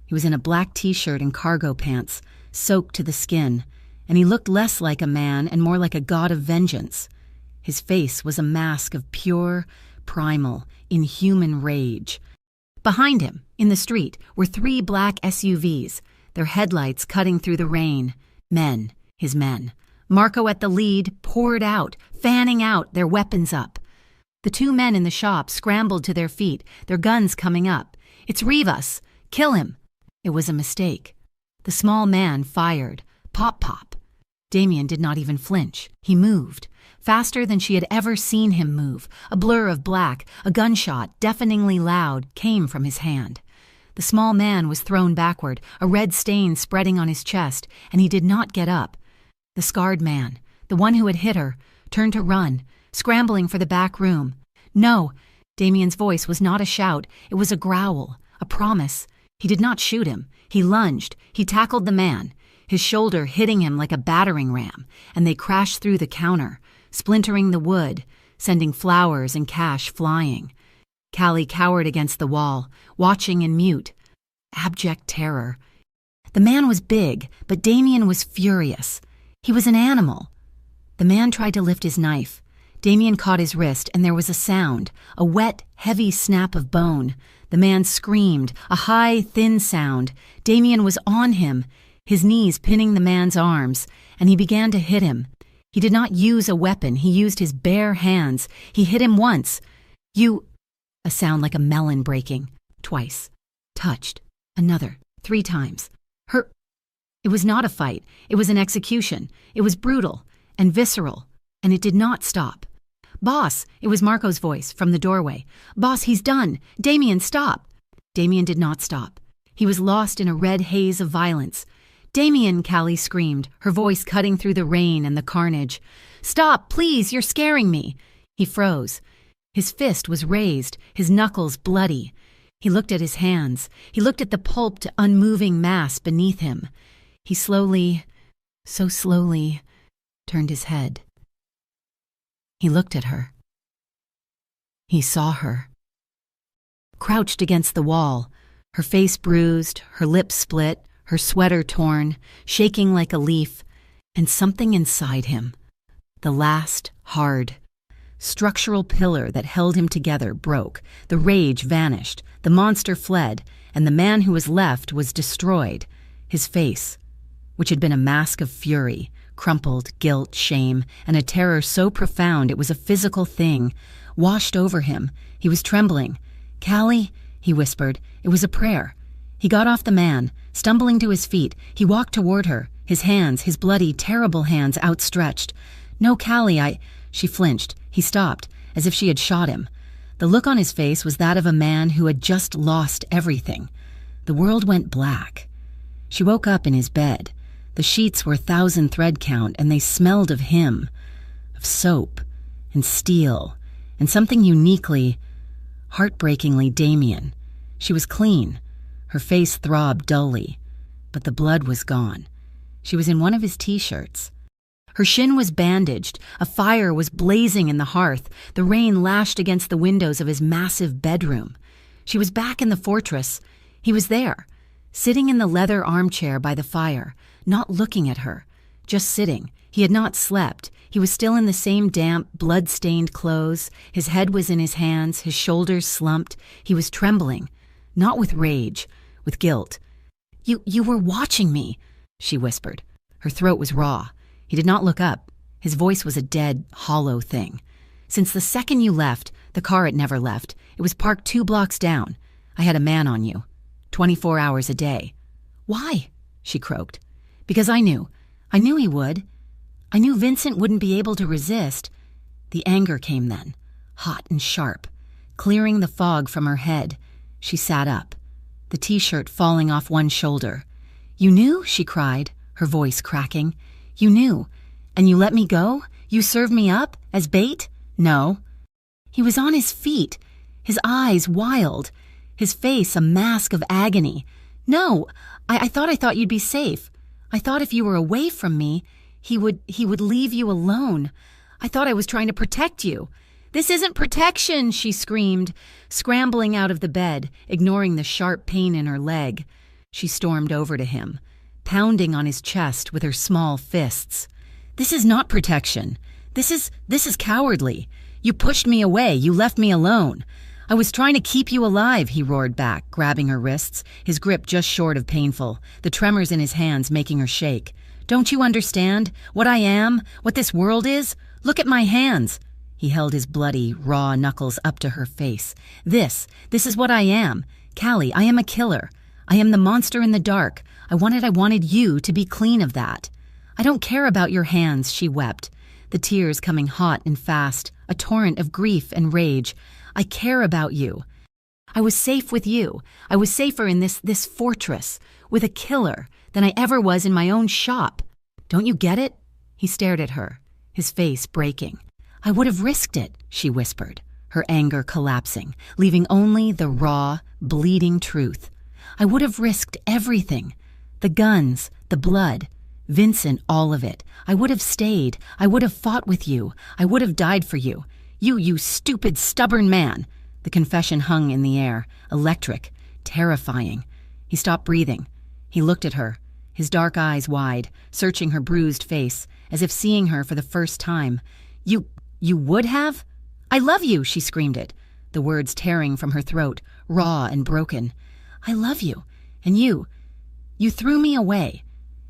He was in a black t-shirt and cargo pants, soaked to the skin, and he looked less like a man and more like a god of vengeance. His face was a mask of pure, primal, inhuman rage. Behind him, in the street, were 3 black SUVs, their headlights cutting through the rain. Men, his men. Marco at the lead, poured out, fanning out, their weapons up. The 2 men in the shop scrambled to their feet, their guns coming up. "It's Rivas! Kill him!" It was a mistake. The small man fired. Pop, pop. Damien did not even flinch. He moved, faster than she had ever seen him move. A blur of black, a gunshot, deafeningly loud, came from his hand. The small man was thrown backward, a red stain spreading on his chest, and he did not get up. The scarred man, the one who had hit her, turned to run, scrambling for the back room. No! Damien's voice was not a shout, it was a growl, a promise. He did not shoot him. He lunged. He tackled the man, his shoulder hitting him like a battering ram, and they crashed through the counter, splintering the wood, sending flowers and cash flying. Callie cowered against the wall, watching in mute. Abject terror. The man was big, but Damien was furious. He was an animal. The man tried to lift his knife. Damien caught his wrist, and there was a sound, a wet, heavy snap of bone. The man screamed, a high, thin sound. Damien was on him, his knees pinning the man's arms, and he began to hit him. He did not use a weapon. He used his bare hands. He hit him once. A sound like a melon breaking. Twice. Touched. Another. 3 times. It was not a fight. It was an execution. It was brutal and visceral, and it did not stop. "Boss," it was Marco's voice from the doorway. "Boss, he's done. Damien, stop." Damien did not stop. He was lost in a red haze of violence. "Damien," Callie screamed, her voice cutting through the rain and the carnage. "Stop, please, you're scaring me." He froze. His fist was raised, his knuckles bloody. He looked at his hands. He looked at the pulped, unmoving mass beneath him. He slowly, so slowly, turned his head. He looked at her. He saw her. Crouched against the wall, her face bruised, her lips split, her sweater torn, shaking like a leaf, and something inside him, the last, hard, structural pillar that held him together broke. The rage vanished, the monster fled, and the man who was left was destroyed. His face, which had been a mask of fury, crumpled, guilt, shame, and a terror so profound it was a physical thing, washed over him. He was trembling. "Callie," he whispered. It was a prayer. He got off the man. Stumbling to his feet, he walked toward her, his hands, his bloody, terrible hands outstretched. "No, Callie, She flinched. He stopped, as if she had shot him. The look on his face was that of a man who had just lost everything. The world went black. She woke up in his bed. The sheets were 1,000 thread count, and they smelled of him, of soap, and steel, and something uniquely, heartbreakingly Damien. She was clean. Her face throbbed dully, but the blood was gone. She was in one of his T-shirts. Her shin was bandaged. A fire was blazing in the hearth. The rain lashed against the windows of his massive bedroom. She was back in the fortress. He was there, sitting in the leather armchair by the fire, not looking at her, just sitting. He had not slept. He was still in the same damp, blood-stained clothes. His head was in his hands, his shoulders slumped. He was trembling, not with rage, with guilt. You were watching me," she whispered. Her throat was raw. He did not look up. His voice was a dead, hollow thing. "Since the second you left, the car had never left. It was parked 2 blocks down. I had a man on you, 24 hours a day." "Why?" she croaked. "Because I knew. I knew he would. I knew Vincent wouldn't be able to resist." The anger came then, hot and sharp, clearing the fog from her head. She sat up, the T-shirt falling off one shoulder. "You knew?" she cried, her voice cracking. "You knew, and you let me go? You served me up as bait?" "No." He was on his feet, his eyes wild, his face a mask of agony. "No, I thought you'd be safe. I thought if you were away from me, he would leave you alone. I thought I was trying to protect you." "This isn't protection," she screamed, scrambling out of the bed, ignoring the sharp pain in her leg. She stormed over to him, pounding on his chest with her small fists. "This is not protection. This is cowardly. You pushed me away. You left me alone. I was trying to keep you alive," he roared back, grabbing her wrists, his grip just short of painful, the tremors in his hands making her shake. "Don't you understand? What I am? What this world is? Look at my hands." He held his bloody, raw knuckles up to her face. This is what I am. Callie, I am a killer. I am the monster in the dark. I wanted you to be clean of that. I don't care about your hands, she wept, the tears coming hot and fast, a torrent of grief and rage. I care about you. I was safe with you. I was safer in this fortress, with a killer, than I ever was in my own shop. Don't you get it? He stared at her, his face breaking. I would have risked it, she whispered, her anger collapsing, leaving only the raw, bleeding truth. I would have risked everything. The guns, the blood, Vincent, all of it. I would have stayed. I would have fought with you. I would have died for you. You stupid, stubborn man. The confession hung in the air, electric, terrifying. He stopped breathing. He looked at her, his dark eyes wide, searching her bruised face, as if seeing her for the first time. You would have? I love you, she screamed it, the words tearing from her throat, raw and broken. I love you. And you threw me away.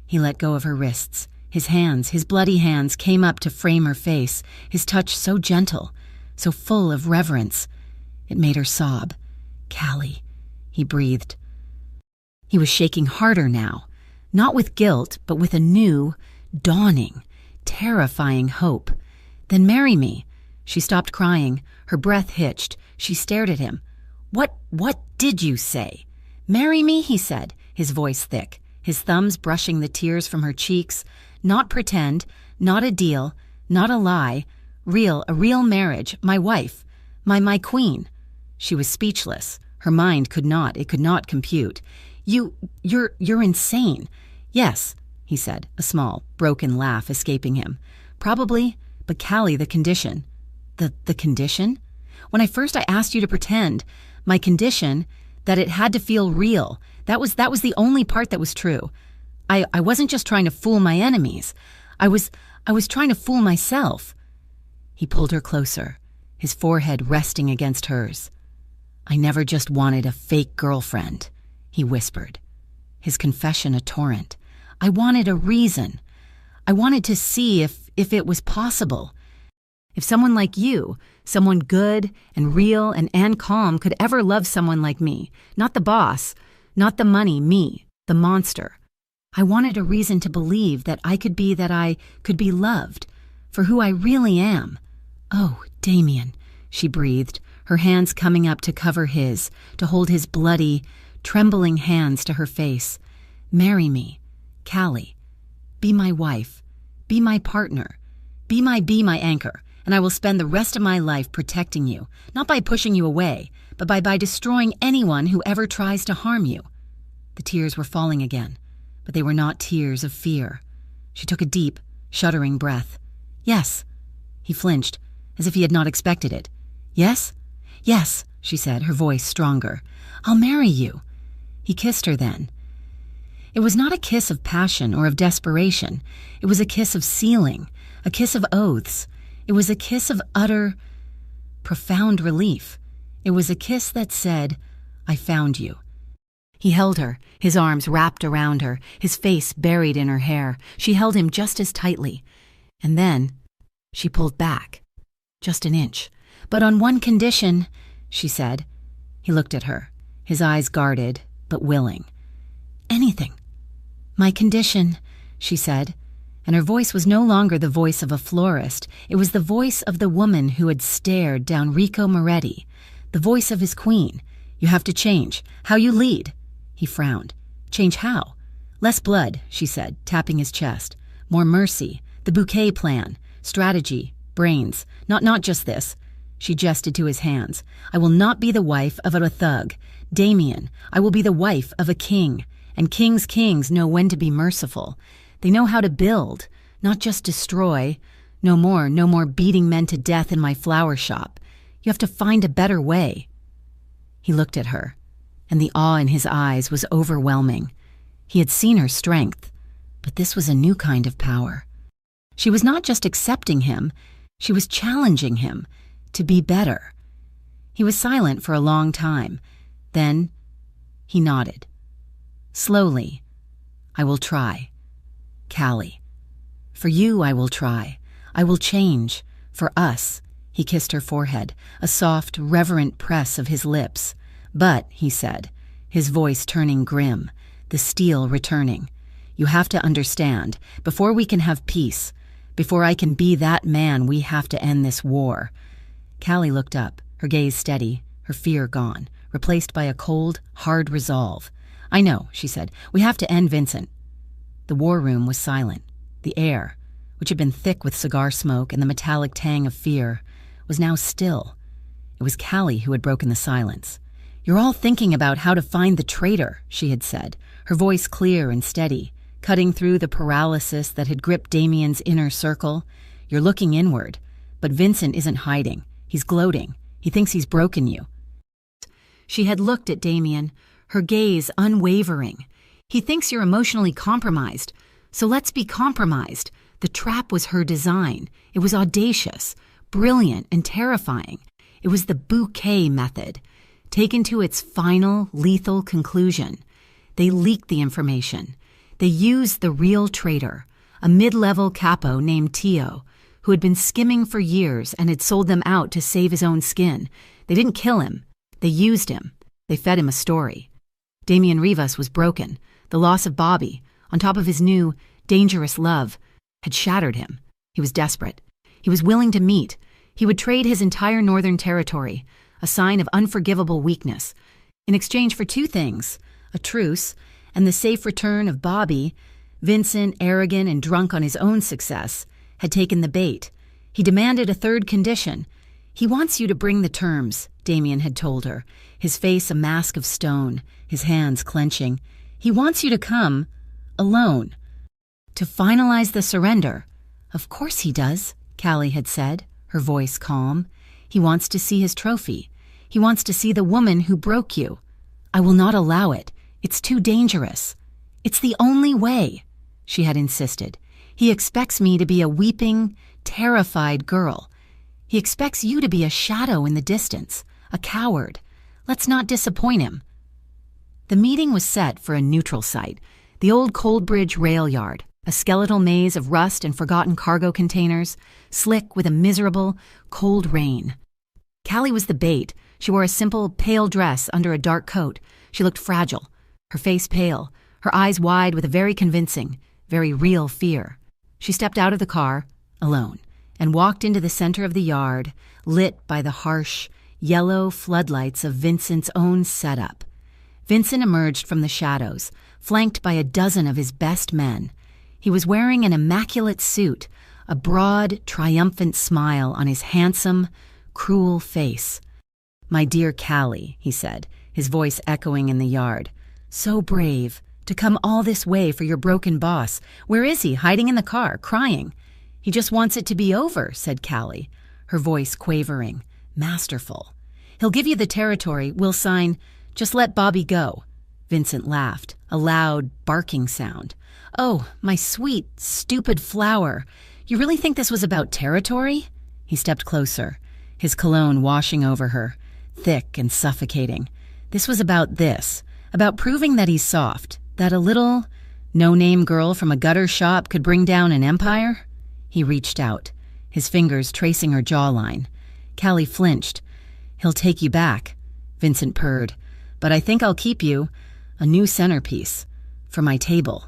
He let go of her wrists. His hands, his bloody hands, came up to frame her face, his touch so gentle, so full of reverence. It made her sob. Callie, he breathed. He was shaking harder now, not with guilt, but with a new, dawning, terrifying hope. Then marry me. She stopped crying, her breath hitched. She stared at him. What did you say? Marry me, he said, his voice thick, his thumbs brushing the tears from her cheeks. Not pretend, not a deal, not a lie. A real marriage, my wife, my queen. She was speechless. Her mind could not compute. You're insane. Yes, he said, a small, broken laugh escaping him. Probably, but Callie, the condition. The condition? When I asked you to pretend, my condition, that it had to feel real. That was the only part that was true. I wasn't just trying to fool my enemies. I was trying to fool myself. He pulled her closer, his forehead resting against hers. I never just wanted a fake girlfriend, he whispered, his confession a torrent. I wanted a reason. I wanted to see if it was possible. If someone like you, someone good and real and calm, could ever love someone like me, not the boss, not the money, me, the monster. I wanted a reason to believe that I could be loved for who I really am. Oh, Damien, she breathed, her hands coming up to cover his, to hold his bloody, trembling hands to her face. Marry me, Callie. Be my wife. Be my partner. Be my anchor, and I will spend the rest of my life protecting you, not by pushing you away, but by destroying anyone who ever tries to harm you. The tears were falling again, but they were not tears of fear. She took a deep, shuddering breath. Yes. He flinched, as if he had not expected it. Yes? Yes, she said, her voice stronger. I'll marry you. He kissed her then. It was not a kiss of passion or of desperation. It was a kiss of sealing, a kiss of oaths. It was a kiss of utter, profound relief. It was a kiss that said, I found you. He held her, his arms wrapped around her, his face buried in her hair. She held him just as tightly. And then she pulled back, just an inch. But on one condition, she said. He looked at her, his eyes guarded, but willing. Anything. My condition, she said, and her voice was no longer the voice of a florist. It was the voice of the woman who had stared down Rico Moretti, the voice of his queen. You have to change. How you lead. He frowned. Change how? Less blood, she said, tapping his chest. More mercy. The bouquet plan. Strategy. Brains. Not just this. She gestured to his hands. I will not be the wife of a thug. Damien, I will be the wife of a king. And kings know when to be merciful. They know how to build, not just destroy. No more beating men to death in my flower shop. You have to find a better way. He looked at her, and the awe in his eyes was overwhelming. He had seen her strength, but this was a new kind of power. She was not just accepting him, she was challenging him to be better. He was silent for a long time. Then he nodded. Slowly, I will try. Callie. For you I will try. I will change. For us. He kissed her forehead, a soft, reverent press of his lips. But, he said, his voice turning grim, the steel returning, You have to understand, before we can have peace, before I can be that man, we have to end this war." Callie looked up, her gaze steady, her fear gone, replaced by a cold, hard resolve. "I know," she said. "We have to end Vincent." The war room was silent. The air, which had been thick with cigar smoke and the metallic tang of fear, was now still. It was Callie who had broken the silence. "You're all thinking about how to find the traitor," she had said, her voice clear and steady, cutting through the paralysis that had gripped Damien's inner circle. "You're looking inward, but Vincent isn't hiding. He's gloating. He thinks he's broken you." She had looked at Damien, her gaze unwavering. "He thinks you're emotionally compromised, so let's be compromised." The trap was her design. It was audacious, brilliant, and terrifying. It was the bouquet method, taken to its final, lethal conclusion. They leaked the information. They used the real traitor, a mid-level capo named Tio, who had been skimming for years and had sold them out to save his own skin. They didn't kill him. They used him. They fed him a story. Damien Rivas was broken. The loss of Bobby, on top of his new, dangerous love, had shattered him. He was desperate. He was willing to meet. He would trade his entire northern territory, a sign of unforgivable weakness, in exchange for two things: a truce and the safe return of Bobby. Vincent, arrogant and drunk on his own success, had taken the bait. He demanded a third condition. "He wants you to bring the terms," Damien had told her, his face a mask of stone, his hands clenching. "He wants you to come, alone, to finalize the surrender." "Of course he does," Callie had said, her voice calm. "He wants to see his trophy. He wants to see the woman who broke you." "I will not allow it. It's too dangerous." "It's the only way," she had insisted. "He expects me to be a weeping, terrified girl. He expects you to be a shadow in the distance, a coward. Let's not disappoint him." The meeting was set for a neutral site, the old Coldbridge rail yard, a skeletal maze of rust and forgotten cargo containers, slick with a miserable, cold rain. Callie was the bait. She wore a simple, pale dress under a dark coat. She looked fragile, her face pale, her eyes wide with a very convincing, very real fear. She stepped out of the car, alone, and walked into the center of the yard, lit by the harsh, yellow floodlights of Vincent's own setup. Vincent emerged from the shadows, flanked by a dozen of his best men. He was wearing an immaculate suit, a broad, triumphant smile on his handsome, cruel face. "My dear Callie," he said, his voice echoing in the yard. "So brave, to come all this way for your broken boss. Where is he? Hiding in the car, crying." "He just wants it to be over," said Callie, her voice quavering, masterful. "He'll give you the territory. We'll sign. Just let Bobby go." Vincent laughed, a loud, barking sound. "Oh, my sweet, stupid flower. You really think this was about territory?" He stepped closer, his cologne washing over her, thick and suffocating. "This was about this, about proving that he's soft, that a little, no-name girl from a gutter shop could bring down an empire." He reached out, his fingers tracing her jawline. Callie flinched. "He'll take you back," Vincent purred. "But I think I'll keep you, a new centerpiece, for my table."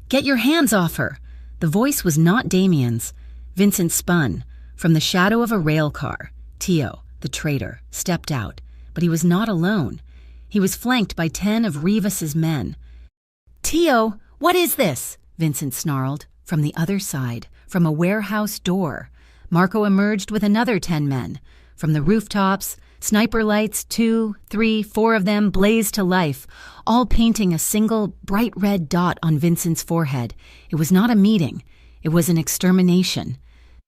"Get your hands off her!" The voice was not Damien's. Vincent spun. From the shadow of a rail car, Tio, the traitor, stepped out, but he was not alone. He was flanked by 10 of Rivas's men. "Tio, what is this?" Vincent snarled. From the other side, from a warehouse door, Marco emerged with another 10 men. From the rooftops, sniper lights, 2, 3, 4 of them blazed to life, all painting a single bright red dot on Vincent's forehead. It was not a meeting. It was an extermination.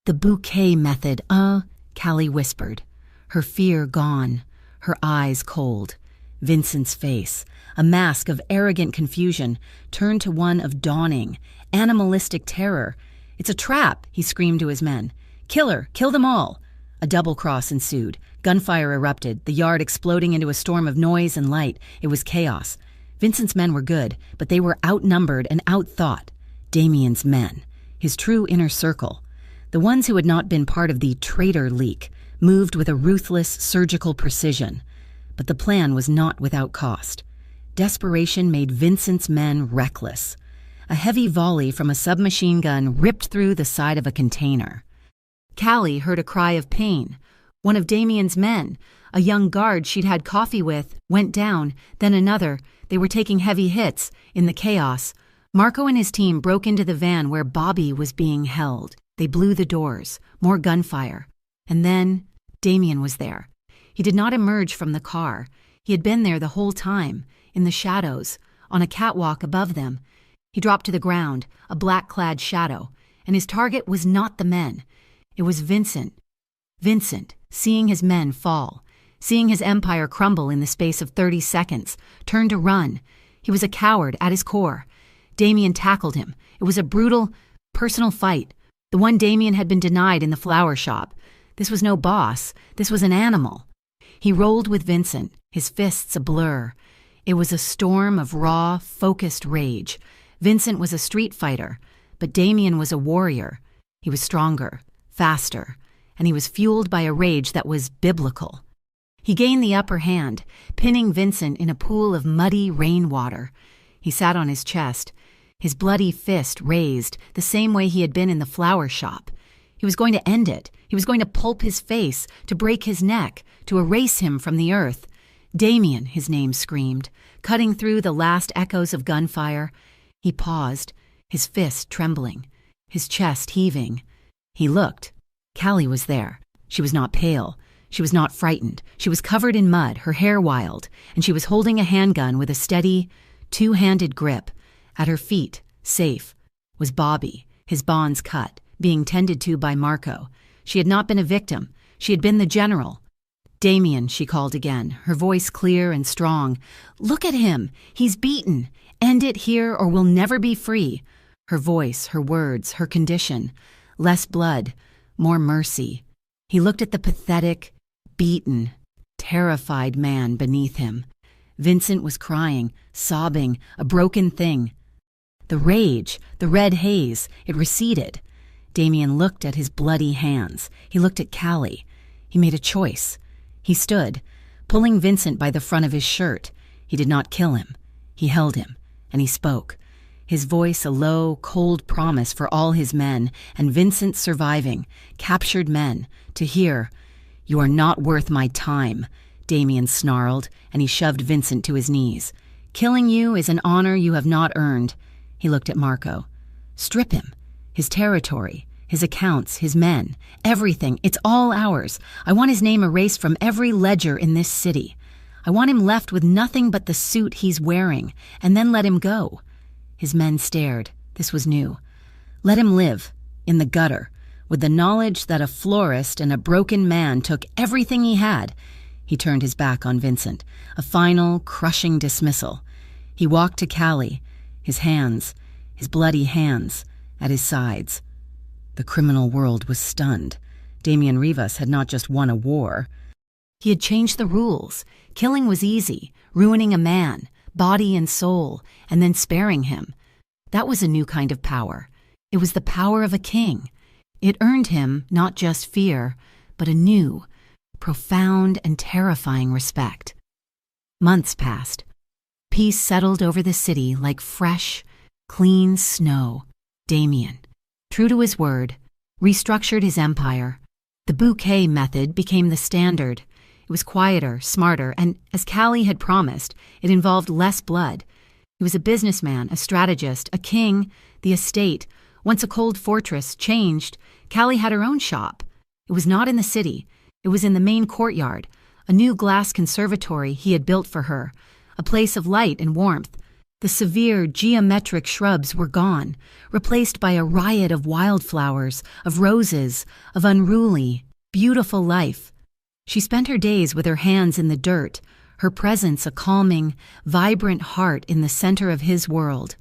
"The bouquet method, Callie whispered, her fear gone, her eyes cold. Vincent's face, a mask of arrogant confusion, turned to one of dawning, animalistic terror. "It's a trap," he screamed to his men. "Kill her! Kill them all!" A double cross ensued. Gunfire erupted, the yard exploding into a storm of noise and light. It was chaos. Vincent's men were good, but they were outnumbered and outthought. Damien's men, his true inner circle, the ones who had not been part of the traitor leak, moved with a ruthless, surgical precision. But the plan was not without cost. Desperation made Vincent's men reckless. A heavy volley from a submachine gun ripped through the side of a container. Callie heard a cry of pain. One of Damien's men, a young guard she'd had coffee with, went down, then another. They were taking heavy hits. In the chaos, Marco and his team broke into the van where Bobby was being held. They blew the doors, more gunfire. And then Damien was there. He did not emerge from the car. He had been there the whole time, in the shadows, on a catwalk above them. He dropped to the ground, a black-clad shadow, and his target was not the men. It was Vincent. Vincent, seeing his men fall, seeing his empire crumble in the space of 30 seconds, turned to run. He was a coward at his core. Damien tackled him. It was a brutal, personal fight, the one Damien had been denied in the flower shop. This was no boss. This was an animal. He rolled with Vincent, his fists a blur. It was a storm of raw, focused rage. Vincent was a street fighter, but Damien was a warrior. He was stronger, faster, and he was fueled by a rage that was biblical. He gained the upper hand, pinning Vincent in a pool of muddy rainwater. He sat on his chest, his bloody fist raised, the same way he had been in the flower shop. He was going to end it. He was going to pulp his face, to break his neck, to erase him from the earth. Damien, his name screamed, cutting through the last echoes of gunfire. He paused, his fist trembling, his chest heaving. He looked. Callie was there. She was not pale. She was not frightened. She was covered in mud, her hair wild, and she was holding a handgun with a steady, two-handed grip. At her feet, safe, was Bobby, his bonds cut, being tended to by Marco. She had not been a victim. She had been the general. Damien, she called again, her voice clear and strong. Look at him. He's beaten. End it here or we'll never be free. Her voice, her words, her condition. Less blood, more mercy. He looked at the pathetic, beaten, terrified man beneath him. Vincent was crying, sobbing, a broken thing. The rage, the red haze, it receded. Damien looked at his bloody hands. He looked at Callie. He made a choice. He stood, pulling Vincent by the front of his shirt. He did not kill him. He held him, and he spoke. His voice a low, cold promise for all his men, and Vincent's surviving, captured men, to hear. You are not worth my time, Damien snarled, and he shoved Vincent to his knees. Killing you is an honor you have not earned. He looked at Marco. Strip him. His territory, his accounts, his men, everything. It's all ours. I want his name erased from every ledger in this city. I want him left with nothing but the suit he's wearing, and then let him go. His men stared. This was new. Let him live, in the gutter, with the knowledge that a florist and a broken man took everything he had. He turned his back on Vincent, a final, crushing dismissal. He walked to Callie, his hands, his bloody hands, at his sides. The criminal world was stunned. Damien Rivas had not just won a war. He had changed the rules. Killing was easy, ruining a man, body and soul, and then sparing him. That was a new kind of power. It was the power of a king. It earned him not just fear, but a new, profound and terrifying respect. Months passed. Peace settled over the city like fresh, clean snow. Damien, true to his word, restructured his empire. The bouquet method became the standard. It was quieter, smarter, and, as Callie had promised, it involved less blood. He was a businessman, a strategist, a king, the estate. Once a cold fortress changed, Callie had her own shop. It was not in the city. It was in the main courtyard, a new glass conservatory he had built for her, a place of light and warmth. The severe geometric shrubs were gone, replaced by a riot of wildflowers, of roses, of unruly, beautiful life. She spent her days with her hands in the dirt, her presence a calming, vibrant heart in the center of his world.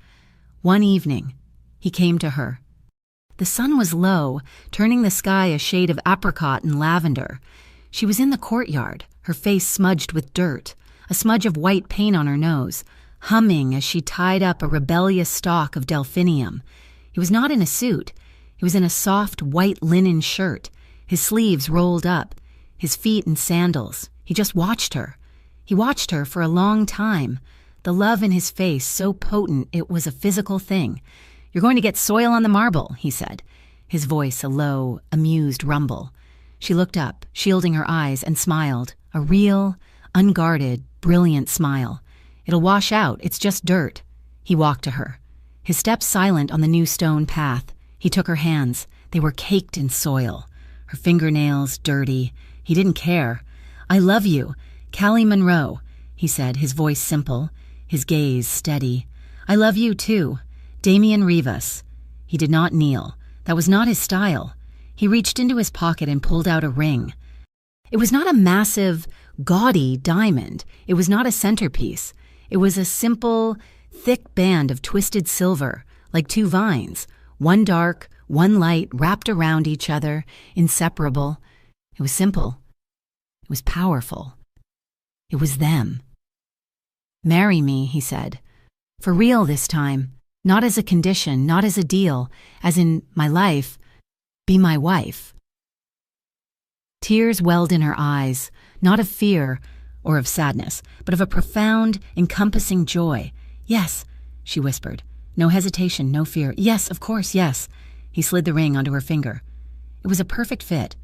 One evening, he came to her. The sun was low, turning the sky a shade of apricot and lavender. She was in the courtyard, her face smudged with dirt, a smudge of white paint on her nose, humming as she tied up a rebellious stalk of delphinium. He was not in a suit. He was in a soft white linen shirt, his sleeves rolled up, his feet in sandals. He just watched her. He watched her for a long time, the love in his face so potent it was a physical thing. "You're going to get soil on the marble," he said, his voice a low, amused rumble. She looked up, shielding her eyes, and smiled, a real, unguarded, brilliant smile. "It'll wash out, it's just dirt." He walked to her, his steps silent on the new stone path. He took her hands. They were caked in soil, her fingernails dirty. He didn't care. "I love you, Callie Monroe," he said, his voice simple, his gaze steady. "I love you too, Damian Rivas." He did not kneel. That was not his style. He reached into his pocket and pulled out a ring. It was not a massive, gaudy diamond. It was not a centerpiece. It was a simple, thick band of twisted silver, like two vines, one dark, one light, wrapped around each other, inseparable. It was simple. It was powerful. It was them. "Marry me," he said. "For real this time. Not as a condition, not as a deal, as in my life. Be my wife." Tears welled in her eyes, not of fear or of sadness, but of a profound, encompassing joy. "Yes," she whispered. No hesitation, no fear. "Yes, of course, yes." He slid the ring onto her finger. It was a perfect fit,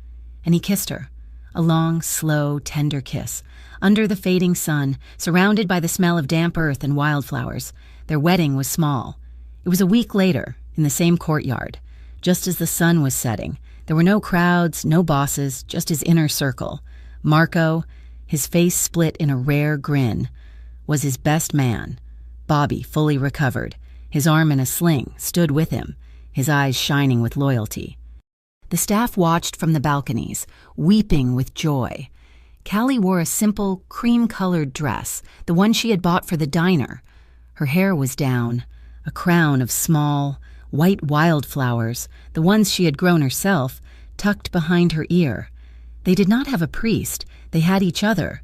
and he kissed her. A long, slow, tender kiss. Under the fading sun, surrounded by the smell of damp earth and wildflowers. Their wedding was small. It was a week later, in the same courtyard. Just as the sun was setting, there were no crowds, no bosses, just his inner circle. Marco, his face split in a rare grin, was his best man. Bobby, fully recovered, his arm in a sling, stood with him, his eyes shining with loyalty. The staff watched from the balconies, weeping with joy. Callie wore a simple, cream-colored dress, the one she had bought for the diner. Her hair was down, a crown of small, white wildflowers, the ones she had grown herself, tucked behind her ear. They did not have a priest, they had each other.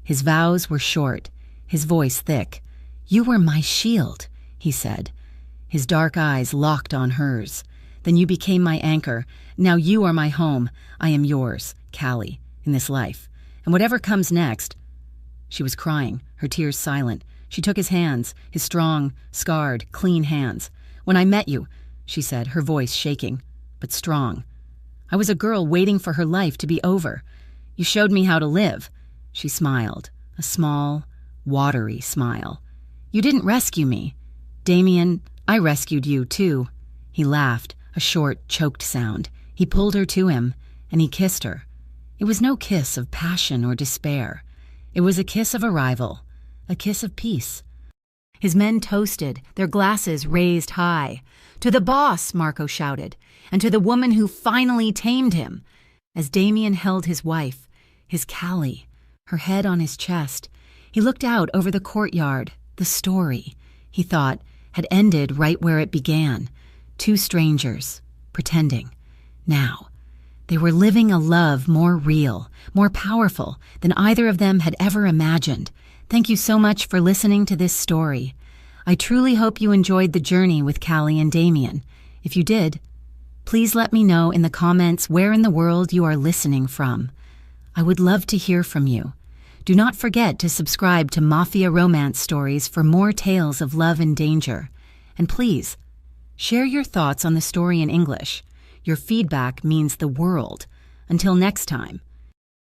His vows were short, his voice thick. "You were my shield," he said. His dark eyes locked on hers. "Then you became my anchor. Now you are my home. I am yours, Callie, in this life. And whatever comes next—" She was crying, her tears silent. She took his hands, his strong, scarred, clean hands. "When I met you," she said, her voice shaking, but strong, "I was a girl waiting for her life to be over. You showed me how to live." She smiled, a small, watery smile. "You didn't rescue me. Damian, I rescued you, too." He laughed, a short, choked sound. He pulled her to him, and he kissed her. It was no kiss of passion or despair. It was a kiss of arrival, a kiss of peace. His men toasted, their glasses raised high. "To the boss," Marco shouted, "and to the woman who finally tamed him." As Damian held his wife, his Callie, her head on his chest, he looked out over the courtyard. The story, he thought, had ended right where it began. Two strangers, pretending. Now, they were living a love more real, more powerful than either of them had ever imagined. Thank you so much for listening to this story. I truly hope you enjoyed the journey with Callie and Damian. If you did, please let me know in the comments where in the world you are listening from. I would love to hear from you. Do not forget to subscribe to Mafia Romance Stories for more tales of love and danger. And please, share your thoughts on the story in English. Your feedback means the world. Until next time.